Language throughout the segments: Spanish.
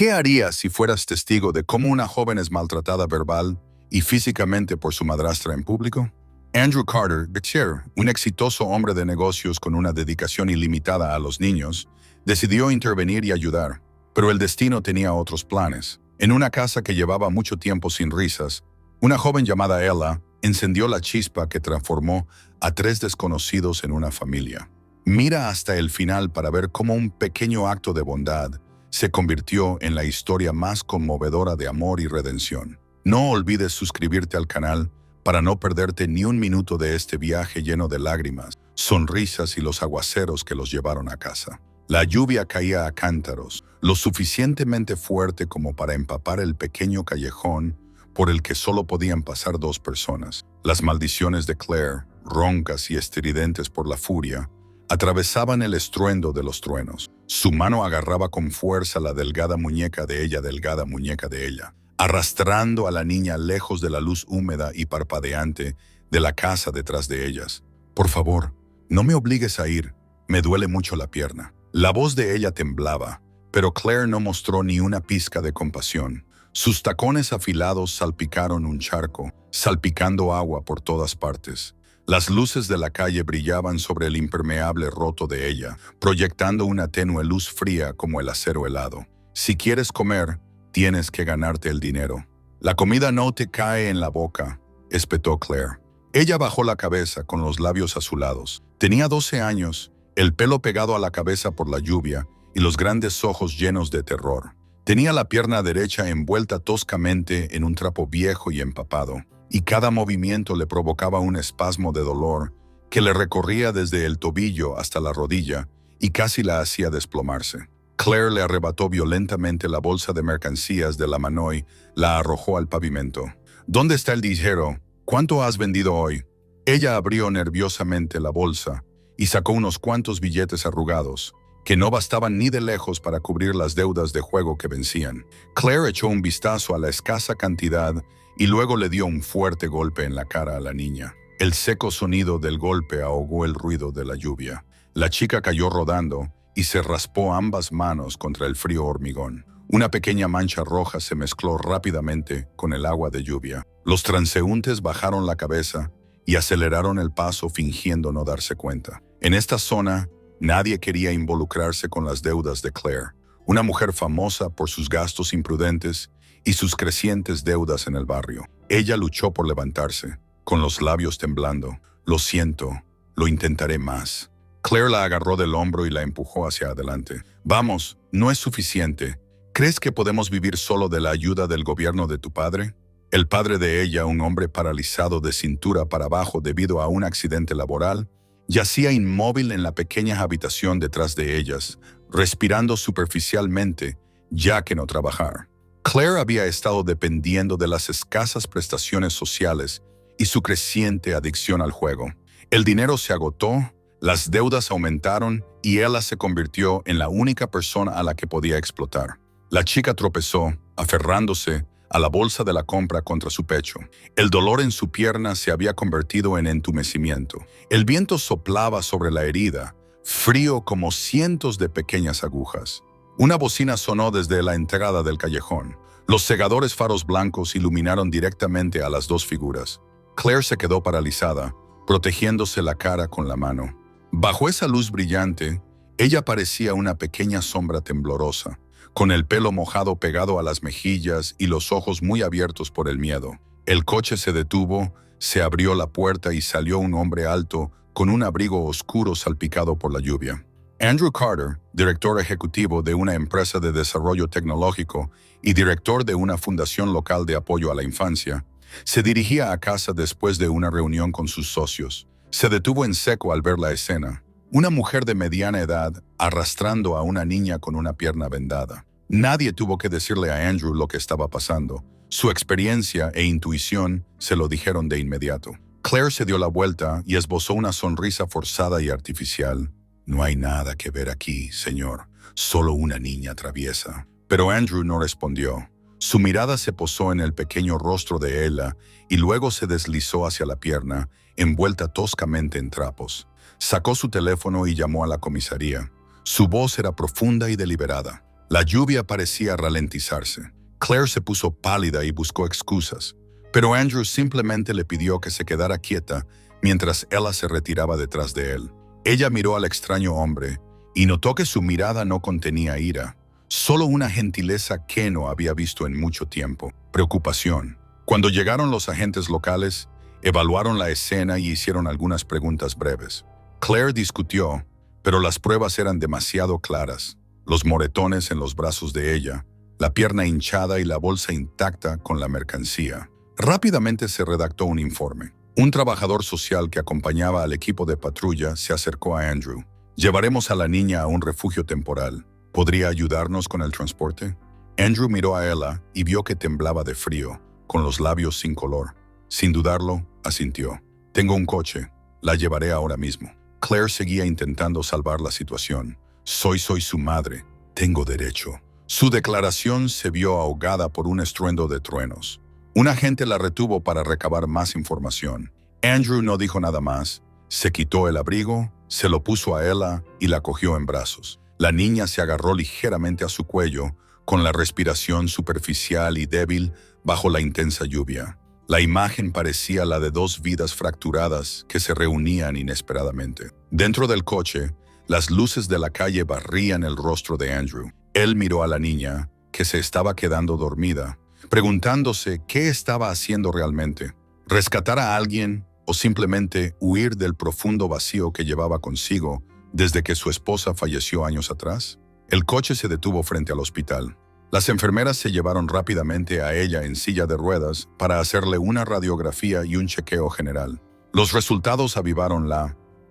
¿Qué harías si fueras testigo de cómo una joven es maltratada verbal y físicamente por su madrastra en público? Andrew Carter, un exitoso hombre de negocios con una dedicación ilimitada a los niños, decidió intervenir y ayudar, pero el destino tenía otros planes. En una casa que llevaba mucho tiempo sin risas, una joven llamada Ella encendió la chispa que transformó a 3 desconocidos en una familia. Mira hasta el final para ver cómo un pequeño acto de bondad se convirtió en la historia más conmovedora de amor y redención. No olvides suscribirte al canal para no perderte ni un minuto de este viaje lleno de lágrimas, sonrisas y los aguaceros que los llevaron a casa. La lluvia caía a cántaros, lo suficientemente fuerte como para empapar el pequeño callejón por el que solo podían pasar 2 personas. Las maldiciones de Claire, roncas y estridentes por la furia, atravesaban el estruendo de los truenos. Su mano agarraba con fuerza la delgada muñeca de ella, arrastrando a la niña lejos de la luz húmeda y parpadeante de la casa detrás de ellas. «Por favor, no me obligues a ir, me duele mucho la pierna». La voz de ella temblaba, pero Claire no mostró ni una pizca de compasión. Sus tacones afilados salpicaron un charco, salpicando agua por todas partes. Las luces de la calle brillaban sobre el impermeable roto de ella, proyectando una tenue luz fría como el acero helado. «Si quieres comer, tienes que ganarte el dinero. La comida no te cae en la boca», espetó Claire. Ella bajó la cabeza con los labios azulados. Tenía 12 años, el pelo pegado a la cabeza por la lluvia y los grandes ojos llenos de terror. Tenía la pierna derecha envuelta toscamente en un trapo viejo y empapado, y cada movimiento le provocaba un espasmo de dolor que le recorría desde el tobillo hasta la rodilla y casi la hacía desplomarse. Claire le arrebató violentamente la bolsa de mercancías de la mano y la arrojó al pavimento. «¿Dónde está el dinero? ¿Cuánto has vendido hoy?» Ella abrió nerviosamente la bolsa y sacó unos cuantos billetes arrugados, que no bastaban ni de lejos para cubrir las deudas de juego que vencían. Claire echó un vistazo a la escasa cantidad y luego le dio un fuerte golpe en la cara a la niña. El seco sonido del golpe ahogó el ruido de la lluvia. La chica cayó rodando y se raspó ambas manos contra el frío hormigón. Una pequeña mancha roja se mezcló rápidamente con el agua de lluvia. Los transeúntes bajaron la cabeza y aceleraron el paso fingiendo no darse cuenta. En esta zona, nadie quería involucrarse con las deudas de Claire, una mujer famosa por sus gastos imprudentes y sus crecientes deudas en el barrio. Ella luchó por levantarse, con los labios temblando. «Lo siento, lo intentaré más». Claire la agarró del hombro y la empujó hacia adelante. «Vamos, no es suficiente. ¿Crees que podemos vivir solo de la ayuda del gobierno de tu padre?» El padre de ella, un hombre paralizado de cintura para abajo debido a un accidente laboral, yacía inmóvil en la pequeña habitación detrás de ellas, respirando superficialmente, ya que no trabajar. Claire había estado dependiendo de las escasas prestaciones sociales y su creciente adicción al juego. El dinero se agotó, las deudas aumentaron y ella se convirtió en la única persona a la que podía explotar. La chica tropezó, aferrándose a la bolsa de la compra contra su pecho. El dolor en su pierna se había convertido en entumecimiento. El viento soplaba sobre la herida, frío como cientos de pequeñas agujas. Una bocina sonó desde la entrada del callejón. Los cegadores faros blancos iluminaron directamente a las 2 figuras. Claire se quedó paralizada, protegiéndose la cara con la mano. Bajo esa luz brillante, ella parecía una pequeña sombra temblorosa, con el pelo mojado pegado a las mejillas y los ojos muy abiertos por el miedo. El coche se detuvo, se abrió la puerta y salió un hombre alto con un abrigo oscuro salpicado por la lluvia. Andrew Carter, director ejecutivo de una empresa de desarrollo tecnológico y director de una fundación local de apoyo a la infancia, se dirigía a casa después de una reunión con sus socios. Se detuvo en seco al ver la escena. Una mujer de mediana edad arrastrando a una niña con una pierna vendada. Nadie tuvo que decirle a Andrew lo que estaba pasando. Su experiencia e intuición se lo dijeron de inmediato. Claire se dio la vuelta y esbozó una sonrisa forzada y artificial. «No hay nada que ver aquí, señor. Solo una niña traviesa». Pero Andrew no respondió. Su mirada se posó en el pequeño rostro de Ella y luego se deslizó hacia la pierna, envuelta toscamente en trapos. Sacó su teléfono y llamó a la comisaría. Su voz era profunda y deliberada. La lluvia parecía ralentizarse. Claire se puso pálida y buscó excusas, pero Andrew simplemente le pidió que se quedara quieta mientras Ella se retiraba detrás de él. Ella miró al extraño hombre y notó que su mirada no contenía ira, solo una gentileza que no había visto en mucho tiempo, preocupación. Cuando llegaron los agentes locales, evaluaron la escena y hicieron algunas preguntas breves. Claire discutió, pero las pruebas eran demasiado claras. Los moretones en los brazos de ella, la pierna hinchada y la bolsa intacta con la mercancía. Rápidamente se redactó un informe. Un trabajador social que acompañaba al equipo de patrulla se acercó a Andrew. «Llevaremos a la niña a un refugio temporal. ¿Podría ayudarnos con el transporte?» Andrew miró a Ella y vio que temblaba de frío, con los labios sin color. Sin dudarlo, asintió. «Tengo un coche. La llevaré ahora mismo». Claire seguía intentando salvar la situación. Soy su madre. Tengo derecho». Su declaración se vio ahogada por un estruendo de truenos. Un agente la retuvo para recabar más información. Andrew no dijo nada más. Se quitó el abrigo, se lo puso a Ella y la cogió en brazos. La niña se agarró ligeramente a su cuello, con la respiración superficial y débil bajo la intensa lluvia. La imagen parecía la de dos vidas fracturadas que se reunían inesperadamente. Dentro del coche, las luces de la calle barrían el rostro de Andrew. Él miró a la niña, que se estaba quedando dormida, preguntándose qué estaba haciendo realmente. ¿Rescatar a alguien o simplemente huir del profundo vacío que llevaba consigo desde que su esposa falleció años atrás? El coche se detuvo frente al hospital. Las enfermeras se llevaron rápidamente a ella en silla de ruedas para hacerle una radiografía y un chequeo general. Los resultados avivaron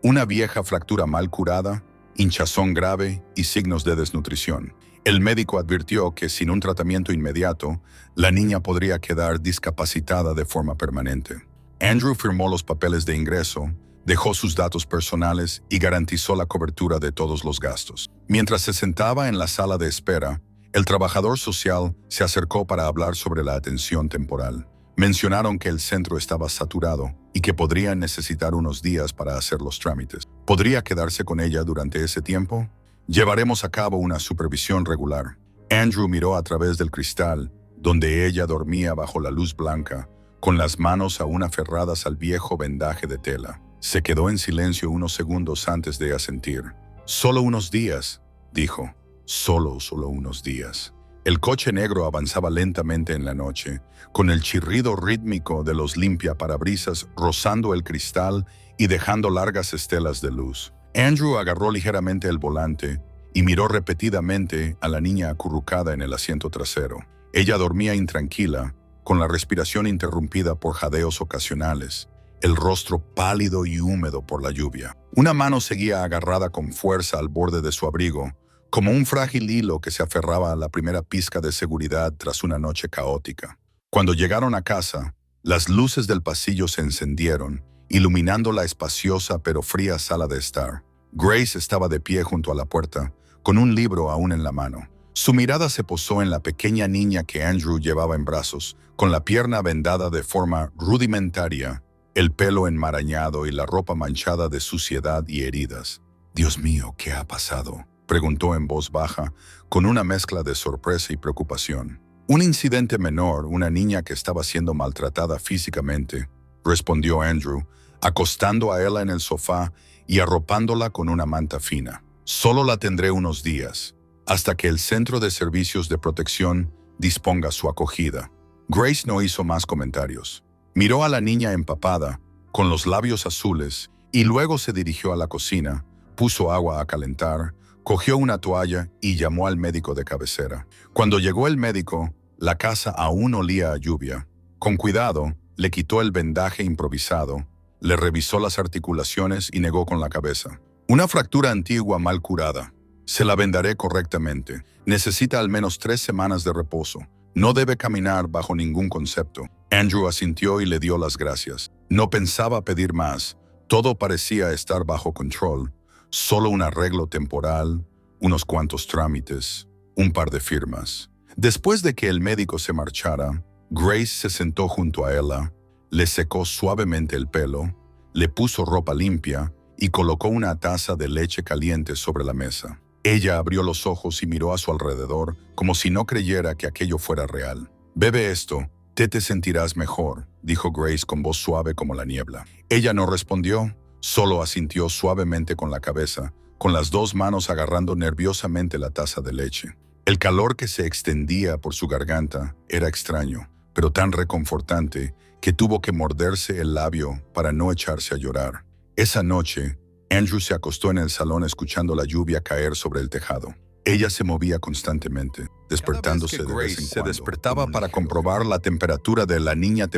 una vieja fractura mal curada, hinchazón grave y signos de desnutrición. El médico advirtió que sin un tratamiento inmediato, la niña podría quedar discapacitada de forma permanente. Andrew firmó los papeles de ingreso, dejó sus datos personales y garantizó la cobertura de todos los gastos. Mientras se sentaba en la sala de espera, el trabajador social se acercó para hablar sobre la atención temporal. Mencionaron que el centro estaba saturado y que podrían necesitar unos días para hacer los trámites. ¿Podría quedarse con ella durante ese tiempo? Llevaremos a cabo una supervisión regular. Andrew miró a través del cristal, donde ella dormía bajo la luz blanca, con las manos aún aferradas al viejo vendaje de tela. Se quedó en silencio unos segundos antes de asentir. «Solo unos días», dijo. Solo unos días. El coche negro avanzaba lentamente en la noche, con el chirrido rítmico de los limpiaparabrisas rozando el cristal y dejando largas estelas de luz. Andrew agarró ligeramente el volante y miró repetidamente a la niña acurrucada en el asiento trasero. Ella dormía intranquila, con la respiración interrumpida por jadeos ocasionales, el rostro pálido y húmedo por la lluvia. Una mano seguía agarrada con fuerza al borde de su abrigo, como un frágil hilo que se aferraba a la primera pizca de seguridad tras una noche caótica. Cuando llegaron a casa, las luces del pasillo se encendieron, iluminando la espaciosa pero fría sala de estar. Grace estaba de pie junto a la puerta, con un libro aún en la mano. Su mirada se posó en la pequeña niña que Andrew llevaba en brazos, con la pierna vendada de forma rudimentaria, el pelo enmarañado y la ropa manchada de suciedad y heridas. «Dios mío, ¿qué ha pasado?», preguntó en voz baja, con una mezcla de sorpresa y preocupación. «Un incidente menor, una niña que estaba siendo maltratada físicamente», respondió Andrew, acostando a Ella en el sofá y arropándola con una manta fina. «Solo la tendré unos días, hasta que el Centro de Servicios de Protección disponga su acogida». Grace no hizo más comentarios. Miró a la niña empapada, con los labios azules, y luego se dirigió a la cocina, puso agua a calentar, cogió una toalla y llamó al médico de cabecera. Cuando llegó el médico, la casa aún olía a lluvia. Con cuidado, le quitó el vendaje improvisado, le revisó las articulaciones y negó con la cabeza. «Una fractura antigua mal curada. Se la vendaré correctamente. Necesita al menos 3 semanas de reposo. No debe caminar bajo ningún concepto». Andrew asintió y le dio las gracias. No pensaba pedir más. Todo parecía estar bajo control. Solo un arreglo temporal, unos cuantos trámites, un par de firmas. Después de que el médico se marchara, Grace se sentó junto a Ella, le secó suavemente el pelo, le puso ropa limpia y colocó una taza de leche caliente sobre la mesa. Ella abrió los ojos y miró a su alrededor como si no creyera que aquello fuera real. «Bebe esto, te sentirás mejor», dijo Grace con voz suave como la niebla. Ella no respondió, solo asintió suavemente con la cabeza, con las dos manos agarrando nerviosamente la taza de leche. El calor que se extendía por su garganta era extraño, pero tan reconfortante que tuvo que morderse el labio para no echarse a llorar. Esa noche, Andrew se acostó en el salón escuchando la lluvia caer sobre el tejado. Ella se movía constantemente, despertándose de vez en cuando. Se despertaba para comprobar la temperatura de la niña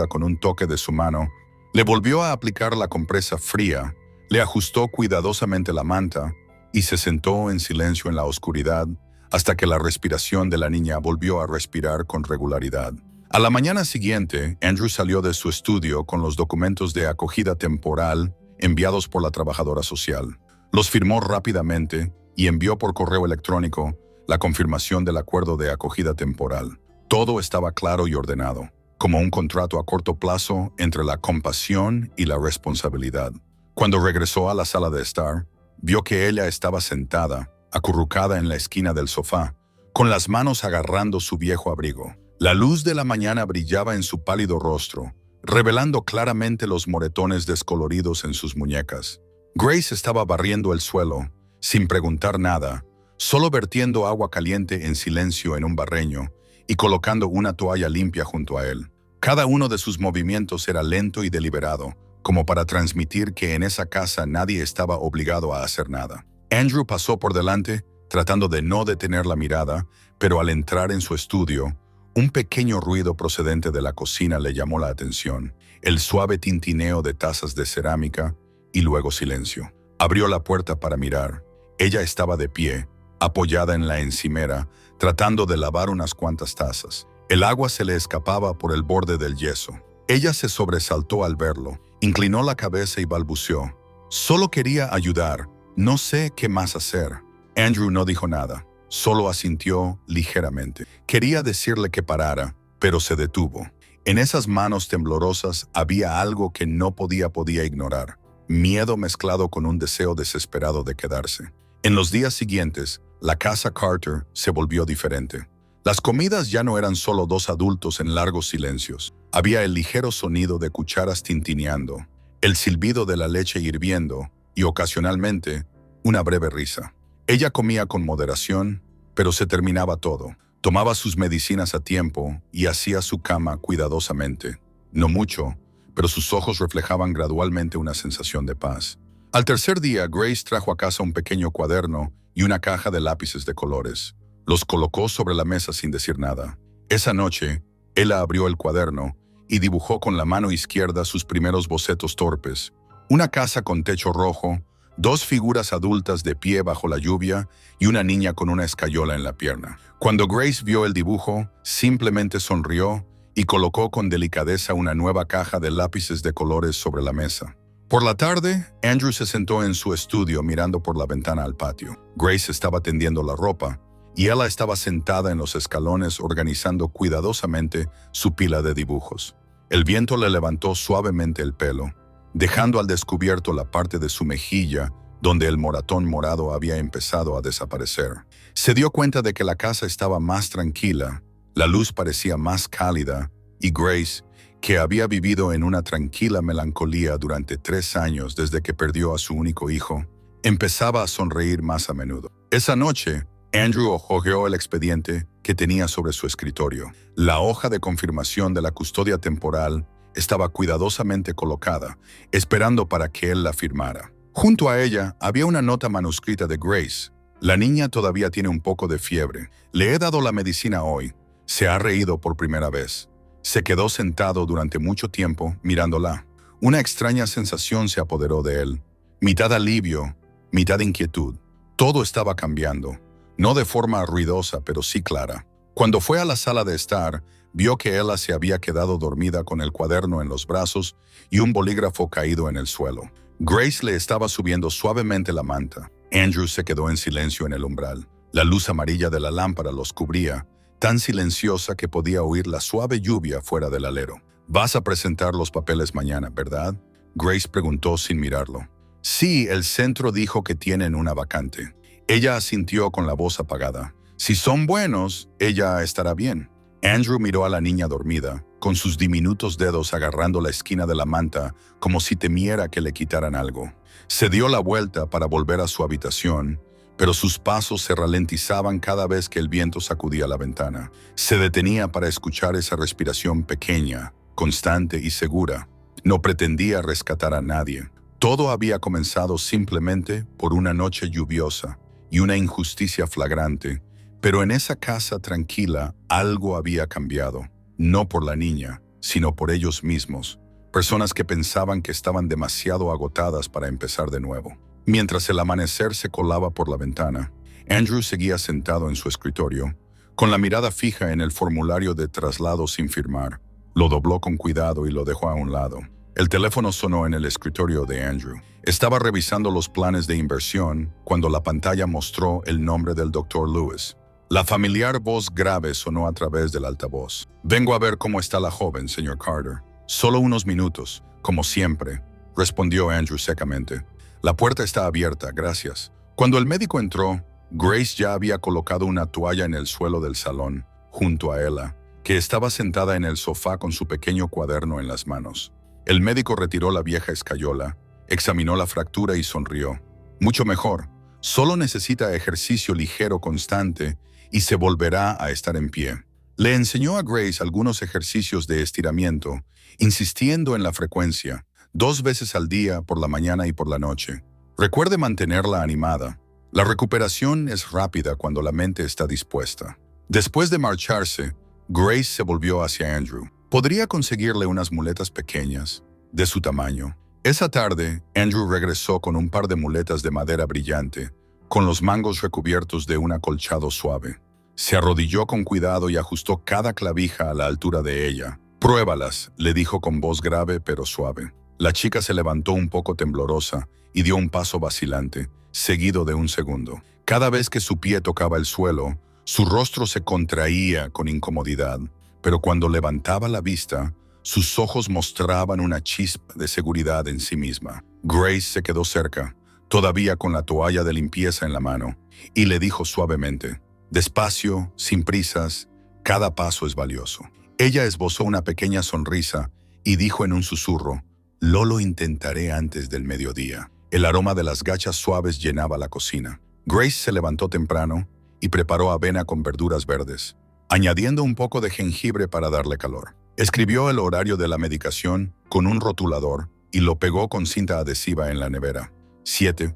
con un toque de su mano. Le volvió a aplicar la compresa fría, le ajustó cuidadosamente la manta y se sentó en silencio en la oscuridad hasta que la respiración de la niña volvió a respirar con regularidad. A la mañana siguiente, Andrew salió de su estudio con los documentos de acogida temporal enviados por la trabajadora social. Los firmó rápidamente y envió por correo electrónico la confirmación del acuerdo de acogida temporal. Todo estaba claro y ordenado, como un contrato a corto plazo entre la compasión y la responsabilidad. Cuando regresó a la sala de estar, vio que ella estaba sentada, acurrucada en la esquina del sofá, con las manos agarrando su viejo abrigo. La luz de la mañana brillaba en su pálido rostro, revelando claramente los moretones descoloridos en sus muñecas. Grace estaba barriendo el suelo, sin preguntar nada, solo vertiendo agua caliente en silencio en un barreño y colocando una toalla limpia junto a él. Cada uno de sus movimientos era lento y deliberado, como para transmitir que en esa casa nadie estaba obligado a hacer nada. Andrew pasó por delante, tratando de no detener la mirada, pero al entrar en su estudio, un pequeño ruido procedente de la cocina le llamó la atención, el suave tintineo de tazas de cerámica y luego silencio. Abrió la puerta para mirar. Ella estaba de pie, apoyada en la encimera, tratando de lavar unas cuantas tazas. El agua se le escapaba por el borde del yeso. Ella se sobresaltó al verlo, inclinó la cabeza y balbuceó. «Solo quería ayudar, no sé qué más hacer». Andrew no dijo nada. Solo asintió ligeramente. Quería decirle que parara, pero se detuvo. En esas manos temblorosas había algo que no podía ignorar. Miedo mezclado con un deseo desesperado de quedarse. En los días siguientes, la casa Carter se volvió diferente. Las comidas ya no eran solo dos adultos en largos silencios. Había el ligero sonido de cucharas tintineando, el silbido de la leche hirviendo y, ocasionalmente, una breve risa. Ella comía con moderación, pero se terminaba todo. Tomaba sus medicinas a tiempo y hacía su cama cuidadosamente. No mucho, pero sus ojos reflejaban gradualmente una sensación de paz. Al tercer día, Grace trajo a casa un pequeño cuaderno y una caja de lápices de colores. Los colocó sobre la mesa sin decir nada. Esa noche, ella abrió el cuaderno y dibujó con la mano izquierda sus primeros bocetos torpes. Una casa con techo rojo, dos figuras adultas de pie bajo la lluvia y una niña con una escayola en la pierna. Cuando Grace vio el dibujo, simplemente sonrió y colocó con delicadeza una nueva caja de lápices de colores sobre la mesa. Por la tarde, Andrew se sentó en su estudio mirando por la ventana al patio. Grace estaba tendiendo la ropa y ella estaba sentada en los escalones organizando cuidadosamente su pila de dibujos. El viento le levantó suavemente el pelo, dejando al descubierto la parte de su mejilla donde el moratón morado había empezado a desaparecer. Se dio cuenta de que la casa estaba más tranquila, la luz parecía más cálida y Grace, que había vivido en una tranquila melancolía durante 3 años desde que perdió a su único hijo, empezaba a sonreír más a menudo. Esa noche, Andrew hojeó el expediente que tenía sobre su escritorio. La hoja de confirmación de la custodia temporal estaba cuidadosamente colocada, esperando para que él la firmara. Junto a ella había una nota manuscrita de Grace. La niña todavía tiene un poco de fiebre. Le he dado la medicina hoy. Se ha reído por primera vez. Se quedó sentado durante mucho tiempo mirándola. Una extraña sensación se apoderó de él. Mitad alivio, mitad inquietud. Todo estaba cambiando. No de forma ruidosa, pero sí clara. Cuando fue a la sala de estar, vio que ella se había quedado dormida con el cuaderno en los brazos y un bolígrafo caído en el suelo. Grace le estaba subiendo suavemente la manta. Andrew se quedó en silencio en el umbral. La luz amarilla de la lámpara los cubría, tan silenciosa que podía oír la suave lluvia fuera del alero. «Vas a presentar los papeles mañana, ¿verdad?», Grace preguntó sin mirarlo. «Sí, el centro dijo que tienen una vacante». Ella asintió con la voz apagada. Si son buenos, ella estará bien. Andrew miró a la niña dormida, con sus diminutos dedos agarrando la esquina de la manta como si temiera que le quitaran algo. Se dio la vuelta para volver a su habitación, pero sus pasos se ralentizaban cada vez que el viento sacudía la ventana. Se detenía para escuchar esa respiración pequeña, constante y segura. No pretendía rescatar a nadie. Todo había comenzado simplemente por una noche lluviosa y una injusticia flagrante, pero en esa casa tranquila algo había cambiado, no por la niña, sino por ellos mismos, personas que pensaban que estaban demasiado agotadas para empezar de nuevo. Mientras el amanecer se colaba por la ventana, Andrew seguía sentado en su escritorio, con la mirada fija en el formulario de traslado sin firmar. Lo dobló con cuidado y lo dejó a un lado. El teléfono sonó en el escritorio de Andrew. Estaba revisando los planes de inversión cuando la pantalla mostró el nombre del Dr. Lewis. La familiar voz grave sonó a través del altavoz. «Vengo a ver cómo está la joven, señor Carter». «Solo unos minutos, como siempre», respondió Andrew secamente. «La puerta está abierta, gracias». Cuando el médico entró, Grace ya había colocado una toalla en el suelo del salón, junto a Ella, que estaba sentada en el sofá con su pequeño cuaderno en las manos. El médico retiró la vieja escayola, examinó la fractura y sonrió. «Mucho mejor. Solo necesita ejercicio ligero constante y se volverá a estar en pie». Le enseñó a Grace algunos ejercicios de estiramiento, insistiendo en la frecuencia, 2 veces al día por la mañana y por la noche. Recuerde mantenerla animada. La recuperación es rápida cuando la mente está dispuesta. Después de marcharse, Grace se volvió hacia Andrew. ¿Podría conseguirle unas muletas pequeñas, de su tamaño? Esa tarde, Andrew regresó con un par de muletas de madera brillante, con los mangos recubiertos de un acolchado suave. Se arrodilló con cuidado y ajustó cada clavija a la altura de ella. «Pruébalas», le dijo con voz grave pero suave. La chica se levantó un poco temblorosa y dio un paso vacilante, seguido de un segundo. Cada vez que su pie tocaba el suelo, su rostro se contraía con incomodidad, pero cuando levantaba la vista, sus ojos mostraban una chispa de seguridad en sí misma. Grace se quedó cerca, todavía con la toalla de limpieza en la mano, y le dijo suavemente: «Despacio, sin prisas, cada paso es valioso». Ella esbozó una pequeña sonrisa y dijo en un susurro: «Lo intentaré antes del mediodía». El aroma de las gachas suaves llenaba la cocina. Grace se levantó temprano y preparó avena con verduras verdes, añadiendo un poco de jengibre para darle calor. Escribió el horario de la medicación con un rotulador y lo pegó con cinta adhesiva en la nevera. 7,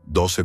12,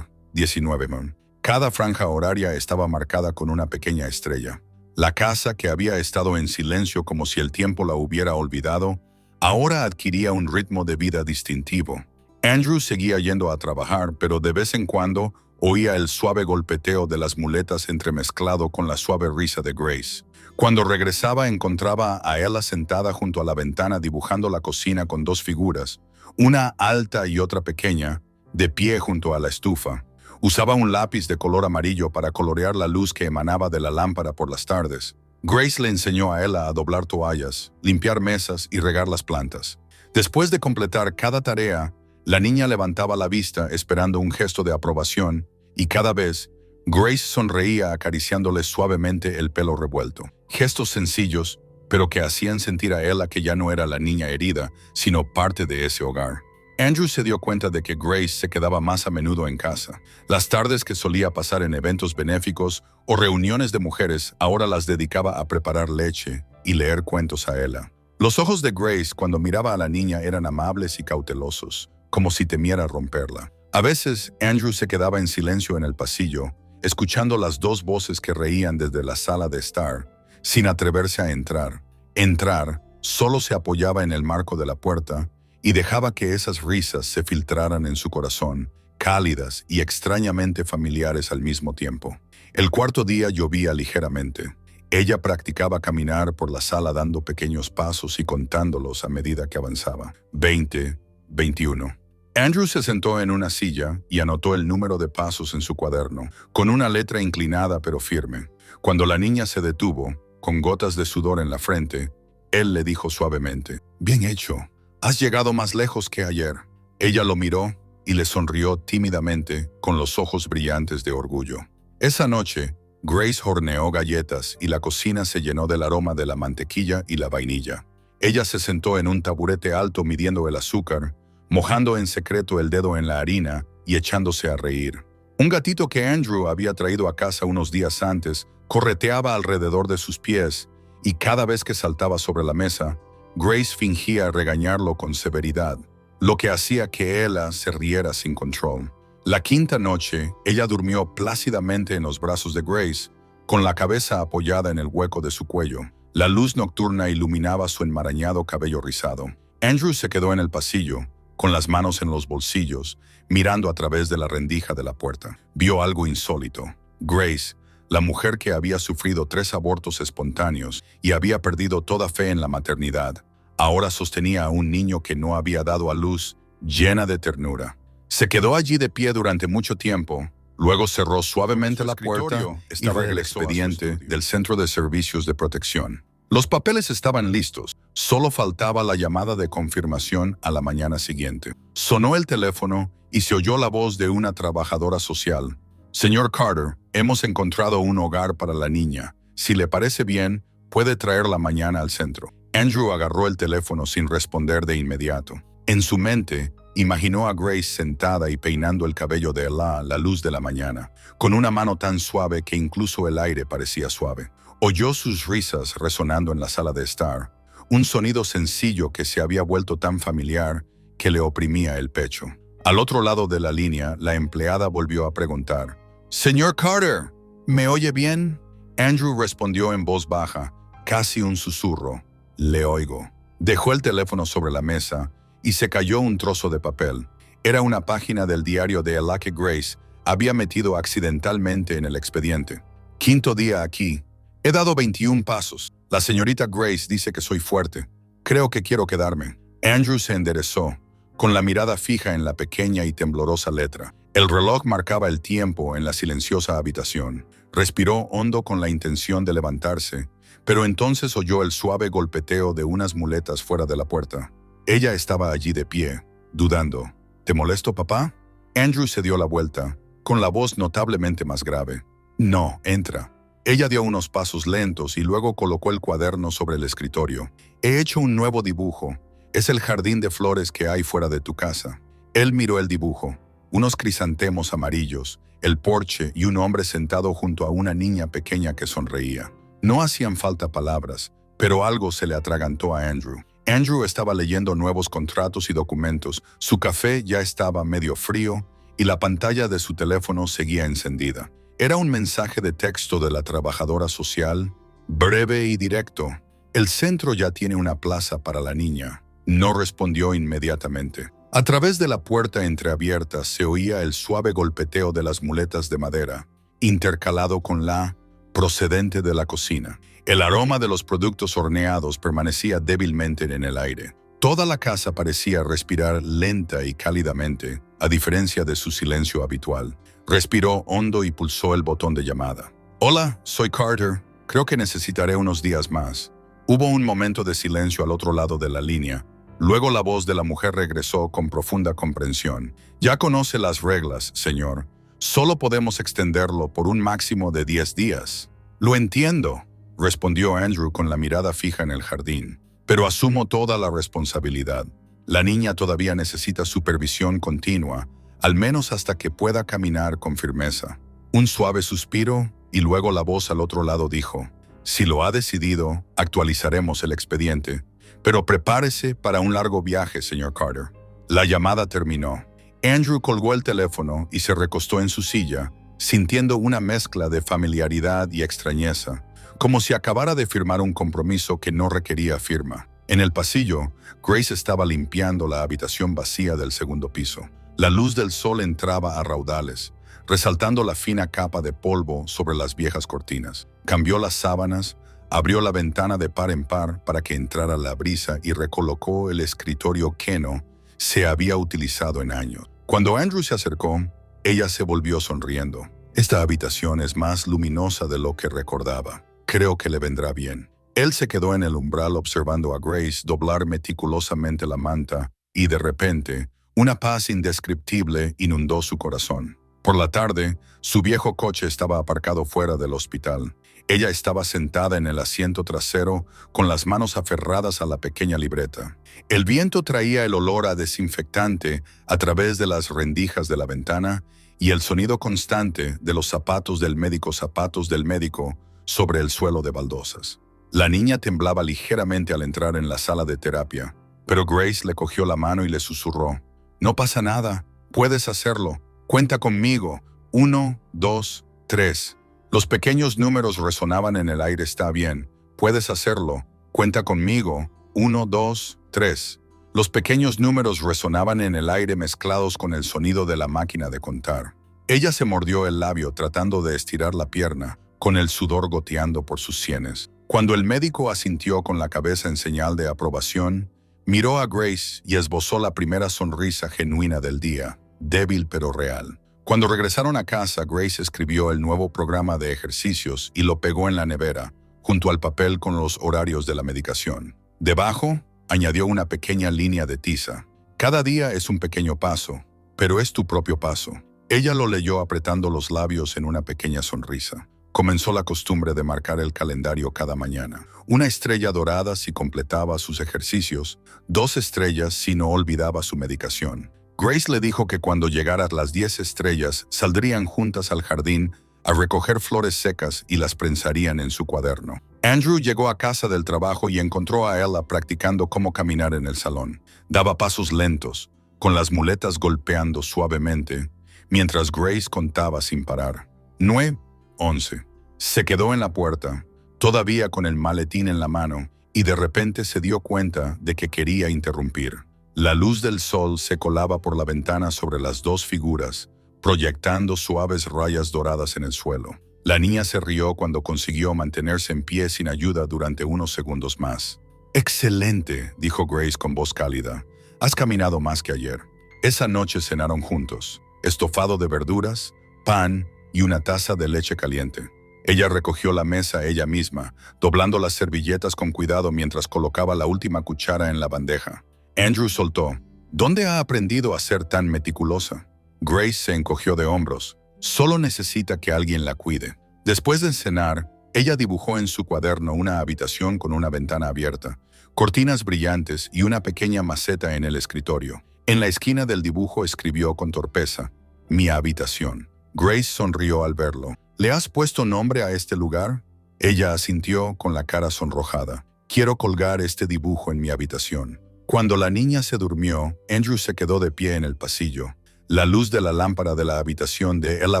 19. Cada franja horaria estaba marcada con una pequeña estrella. La casa, que había estado en silencio como si el tiempo la hubiera olvidado, ahora adquiría un ritmo de vida distintivo. Andrew seguía yendo a trabajar, pero de vez en cuando oía el suave golpeteo de las muletas entremezclado con la suave risa de Grace. Cuando regresaba encontraba a Ella sentada junto a la ventana dibujando la cocina con 2 figuras, una alta y otra pequeña, de pie junto a la estufa. Usaba un lápiz de color amarillo para colorear la luz que emanaba de la lámpara por las tardes. Grace le enseñó a Ella a doblar toallas, limpiar mesas y regar las plantas. Después de completar cada tarea, la niña levantaba la vista esperando un gesto de aprobación, y cada vez Grace sonreía acariciándole suavemente el pelo revuelto. Gestos sencillos, pero que hacían sentir a Ella que ya no era la niña herida, sino parte de ese hogar. Andrew se dio cuenta de que Grace se quedaba más a menudo en casa. Las tardes que solía pasar en eventos benéficos o reuniones de mujeres ahora las dedicaba a preparar leche y leer cuentos a Ella. Los ojos de Grace cuando miraba a la niña eran amables y cautelosos, como si temiera romperla. A veces, Andrew se quedaba en silencio en el pasillo, escuchando las 2 voces que reían desde la sala de estar, sin atreverse a entrar. Entrar, solo se apoyaba en el marco de la puerta y dejaba que esas risas se filtraran en su corazón, cálidas y extrañamente familiares al mismo tiempo. El cuarto día llovía ligeramente. Ella practicaba caminar por la sala dando pequeños pasos y contándolos a medida que avanzaba. 20, 21. Andrew se sentó en una silla y anotó el número de pasos en su cuaderno, con una letra inclinada pero firme. Cuando la niña se detuvo, con gotas de sudor en la frente, él le dijo suavemente: «Bien hecho. Has llegado más lejos que ayer». Ella lo miró y le sonrió tímidamente con los ojos brillantes de orgullo. Esa noche, Grace horneó galletas y la cocina se llenó del aroma de la mantequilla y la vainilla. Ella se sentó en un taburete alto midiendo el azúcar, mojando en secreto el dedo en la harina y echándose a reír. Un gatito que Andrew había traído a casa unos días antes correteaba alrededor de sus pies y cada vez que saltaba sobre la mesa, Grace fingía regañarlo con severidad, lo que hacía que ella se riera sin control. La quinta noche, ella durmió plácidamente en los brazos de Grace, con la cabeza apoyada en el hueco de su cuello. La luz nocturna iluminaba su enmarañado cabello rizado. Andrew se quedó en el pasillo, con las manos en los bolsillos, mirando a través de la rendija de la puerta. Vio algo insólito. Grace, la mujer que había sufrido 3 abortos espontáneos y había perdido toda fe en la maternidad, ahora sostenía a un niño que no había dado a luz, llena de ternura. Se quedó allí de pie durante mucho tiempo, luego cerró suavemente la puerta y regresó el expediente del Centro de Servicios de Protección. Los papeles estaban listos, solo faltaba la llamada de confirmación a la mañana siguiente. Sonó el teléfono y se oyó la voz de una trabajadora social. Señor Carter, hemos encontrado un hogar para la niña. Si le parece bien, puede traerla mañana al centro. Andrew agarró el teléfono sin responder de inmediato. En su mente, imaginó a Grace sentada y peinando el cabello de Ella a la luz de la mañana, con una mano tan suave que incluso el aire parecía suave. Oyó sus risas resonando en la sala de estar, un sonido sencillo que se había vuelto tan familiar que le oprimía el pecho. Al otro lado de la línea, la empleada volvió a preguntar, «Señor Carter, ¿me oye bien?» Andrew respondió en voz baja, casi un susurro, «Le oigo». Dejó el teléfono sobre la mesa y se cayó un trozo de papel. Era una página del diario de Ella que Grace había metido accidentalmente en el expediente. «Quinto día aquí. He dado 21 pasos. La señorita Grace dice que soy fuerte. Creo que quiero quedarme». Andrew se enderezó, con la mirada fija en la pequeña y temblorosa letra. El reloj marcaba el tiempo en la silenciosa habitación. Respiró hondo con la intención de levantarse, pero entonces oyó el suave golpeteo de unas muletas fuera de la puerta. Ella estaba allí de pie, dudando. «¿Te molesto, papá?» Andrew se dio la vuelta, con la voz notablemente más grave. «No, entra». Ella dio unos pasos lentos y luego colocó el cuaderno sobre el escritorio. «He hecho un nuevo dibujo. Es el jardín de flores que hay fuera de tu casa». Él miró el dibujo. Unos crisantemos amarillos, el porche y un hombre sentado junto a una niña pequeña que sonreía. No hacían falta palabras, pero algo se le atragantó a Andrew. Andrew estaba leyendo nuevos contratos y documentos. Su café ya estaba medio frío y la pantalla de su teléfono seguía encendida. Era un mensaje de texto de la trabajadora social, breve y directo. «El centro ya tiene una plaza para la niña». No respondió inmediatamente. A través de la puerta entreabierta se oía el suave golpeteo de las muletas de madera, intercalado con la procedente de la cocina. El aroma de los productos horneados permanecía débilmente en el aire. Toda la casa parecía respirar lenta y cálidamente, a diferencia de su silencio habitual. Respiró hondo y pulsó el botón de llamada. «Hola, soy Carter. Creo que necesitaré unos días más». Hubo un momento de silencio al otro lado de la línea. Luego la voz de la mujer regresó con profunda comprensión. «Ya conoce las reglas, señor. Solo podemos extenderlo por un máximo de 10 días». «Lo entiendo», respondió Andrew con la mirada fija en el jardín. «Pero asumo toda la responsabilidad. La niña todavía necesita supervisión continua, al menos hasta que pueda caminar con firmeza». Un suave suspiro y luego la voz al otro lado dijo, «Si lo ha decidido, actualizaremos el expediente. Pero prepárese para un largo viaje, señor Carter». La llamada terminó. Andrew colgó el teléfono y se recostó en su silla, sintiendo una mezcla de familiaridad y extrañeza, como si acabara de firmar un compromiso que no requería firma. En el pasillo, Grace estaba limpiando la habitación vacía del segundo piso. La luz del sol entraba a raudales, resaltando la fina capa de polvo sobre las viejas cortinas. Cambió las sábanas, abrió la ventana de par en par para que entrara la brisa y recolocó el escritorio que no se había utilizado en años. Cuando Andrew se acercó, ella se volvió sonriendo. «Esta habitación es más luminosa de lo que recordaba. Creo que le vendrá bien». Él se quedó en el umbral observando a Grace doblar meticulosamente la manta y de repente, Una paz indescriptible inundó su corazón. Por la tarde, su viejo coche estaba aparcado fuera del hospital. Ella estaba sentada en el asiento trasero con las manos aferradas a la pequeña libreta. El viento traía el olor a desinfectante a través de las rendijas de la ventana y el sonido constante de los zapatos del médico sobre el suelo de baldosas. La niña temblaba ligeramente al entrar en la sala de terapia, pero Grace le cogió la mano y le susurró: «No pasa nada, puedes hacerlo, cuenta conmigo, 1, 2, 3. Los pequeños números resonaban en el aire. «Está bien, puedes hacerlo, cuenta conmigo, 1, 2, 3. Los pequeños números resonaban en el aire mezclados con el sonido de la máquina de contar. Ella se mordió el labio tratando de estirar la pierna, con el sudor goteando por sus sienes. Cuando el médico asintió con la cabeza en señal de aprobación, miró a Grace y esbozó la primera sonrisa genuina del día, débil pero real. Cuando regresaron a casa, Grace escribió el nuevo programa de ejercicios y lo pegó en la nevera, junto al papel con los horarios de la medicación. Debajo, añadió una pequeña línea de tiza. «Cada día es un pequeño paso, pero es tu propio paso». Ella lo leyó apretando los labios en una pequeña sonrisa. Comenzó la costumbre de marcar el calendario cada mañana. Una estrella dorada si completaba sus ejercicios, 2 estrellas si no olvidaba su medicación. Grace le dijo que cuando llegara a las 10 estrellas, saldrían juntas al jardín a recoger flores secas y las prensarían en su cuaderno. Andrew llegó a casa del trabajo y encontró a Ella practicando cómo caminar en el salón. Daba pasos lentos, con las muletas golpeando suavemente, mientras Grace contaba sin parar. 9, 11. Se quedó en la puerta, todavía con el maletín en la mano, y de repente se dio cuenta de que quería interrumpir. La luz del sol se colaba por la ventana sobre las 2 figuras, proyectando suaves rayas doradas en el suelo. La niña se rió cuando consiguió mantenerse en pie sin ayuda durante unos segundos más. «Excelente», dijo Grace con voz cálida. «Has caminado más que ayer». Esa noche cenaron juntos, estofado de verduras, pan y una taza de leche caliente. Ella recogió la mesa ella misma, doblando las servilletas con cuidado mientras colocaba la última cuchara en la bandeja. Andrew soltó: «¿Dónde ha aprendido a ser tan meticulosa?» Grace se encogió de hombros. «Solo necesita que alguien la cuide». Después de cenar, ella dibujó en su cuaderno una habitación con una ventana abierta, cortinas brillantes y una pequeña maceta en el escritorio. En la esquina del dibujo escribió con torpeza: «Mi habitación». Grace sonrió al verlo. «¿Le has puesto nombre a este lugar?» Ella asintió con la cara sonrojada. «Quiero colgar este dibujo en mi habitación». Cuando la niña se durmió, Andrew se quedó de pie en el pasillo. La luz de la lámpara de la habitación de Ella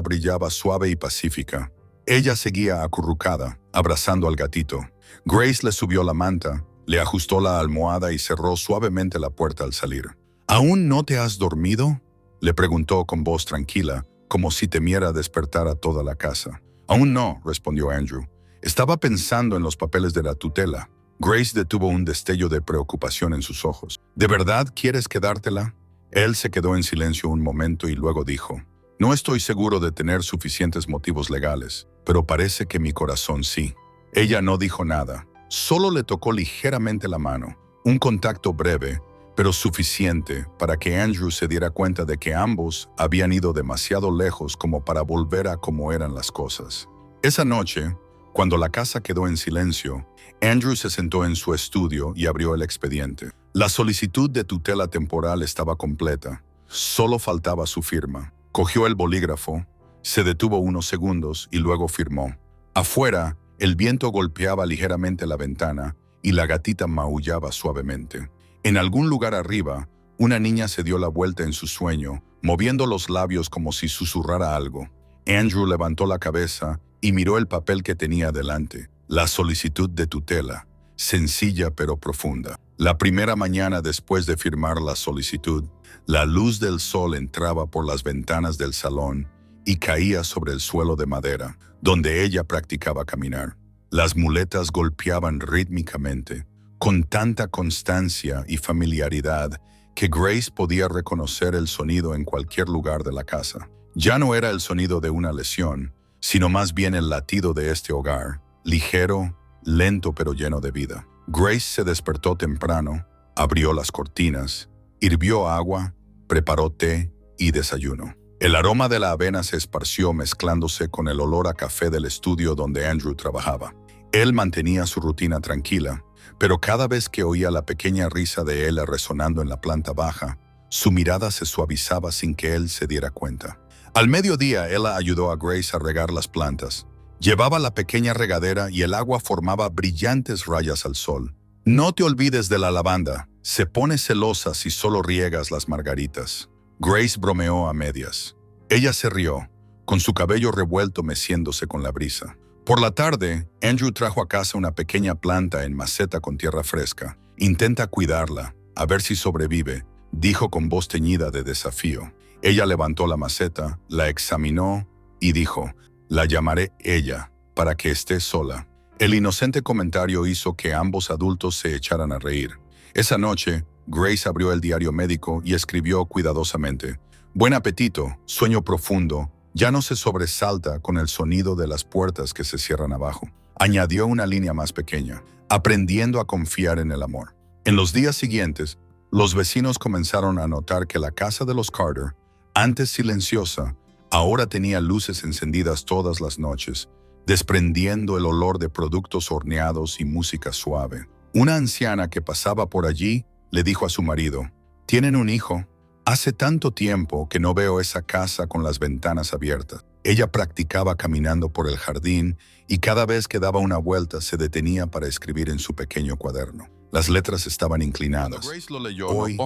brillaba suave y pacífica. Ella seguía acurrucada, abrazando al gatito. Grace le subió la manta, le ajustó la almohada y cerró suavemente la puerta al salir. «¿Aún no te has dormido?», le preguntó con voz tranquila, como si temiera despertar a toda la casa. «Aún no», respondió Andrew. «Estaba pensando en los papeles de la tutela». Grace detuvo un destello de preocupación en sus ojos. «¿De verdad quieres quedártela?». Él se quedó en silencio un momento y luego dijo: «No estoy seguro de tener suficientes motivos legales, pero parece que mi corazón sí». Ella no dijo nada, solo le tocó ligeramente la mano, un contacto breve, pero suficiente para que Andrew se diera cuenta de que ambos habían ido demasiado lejos como para volver a cómo eran las cosas. Esa noche, cuando la casa quedó en silencio, Andrew se sentó en su estudio y abrió el expediente. La solicitud de tutela temporal estaba completa. Solo faltaba su firma. Cogió el bolígrafo, se detuvo unos segundos y luego firmó. Afuera, el viento golpeaba ligeramente la ventana y la gatita maullaba suavemente. En algún lugar arriba, una niña se dio la vuelta en su sueño, moviendo los labios como si susurrara algo. Andrew levantó la cabeza y miró el papel que tenía delante. La solicitud de tutela, sencilla pero profunda. La primera mañana después de firmar la solicitud, la luz del sol entraba por las ventanas del salón y caía sobre el suelo de madera, donde ella practicaba caminar. Las muletas golpeaban rítmicamente, con tanta constancia y familiaridad que Grace podía reconocer el sonido en cualquier lugar de la casa. Ya no era el sonido de una lesión, sino más bien el latido de este hogar, ligero, lento pero lleno de vida. Grace se despertó temprano, abrió las cortinas, hirvió agua preparó té y desayuno. El aroma de la avena se esparció mezclándose con el olor a café del estudio donde Andrew trabajaba. Él mantenía su rutina tranquila, pero cada vez que oía la pequeña risa de Ella resonando en la planta baja, su mirada se suavizaba sin que él se diera cuenta. Al mediodía, Ella ayudó a Grace a regar las plantas. Llevaba la pequeña regadera y el agua formaba brillantes rayas al sol. No te olvides de la lavanda, se pone celosa si solo riegas las margaritas. Grace bromeó a medias. Ella se rió, con su cabello revuelto meciéndose con la brisa. Por la tarde, Andrew trajo a casa una pequeña planta en maceta con tierra fresca. Intenta cuidarla, a ver si sobrevive, dijo con voz teñida de desafío. Ella levantó la maceta, la examinó y dijo, la llamaré Ella, para que esté sola. El inocente comentario hizo que ambos adultos se echaran a reír. Esa noche, Grace abrió el diario médico y escribió cuidadosamente, buen apetito, sueño profundo, ya no se sobresalta con el sonido de las puertas que se cierran abajo. Añadió una línea más pequeña, aprendiendo a confiar en el amor. En los días siguientes, los vecinos comenzaron a notar que la casa de los Carter, antes silenciosa, ahora tenía luces encendidas todas las noches, desprendiendo el olor de productos horneados y música suave. Una anciana que pasaba por allí le dijo a su marido, «Tienen un hijo. Hace tanto tiempo que no veo esa casa con las ventanas abiertas». Ella practicaba caminando por el jardín y cada vez que daba una vuelta se detenía para escribir en su pequeño cuaderno. Las letras estaban inclinadas. Grace lo leyó. Hoy,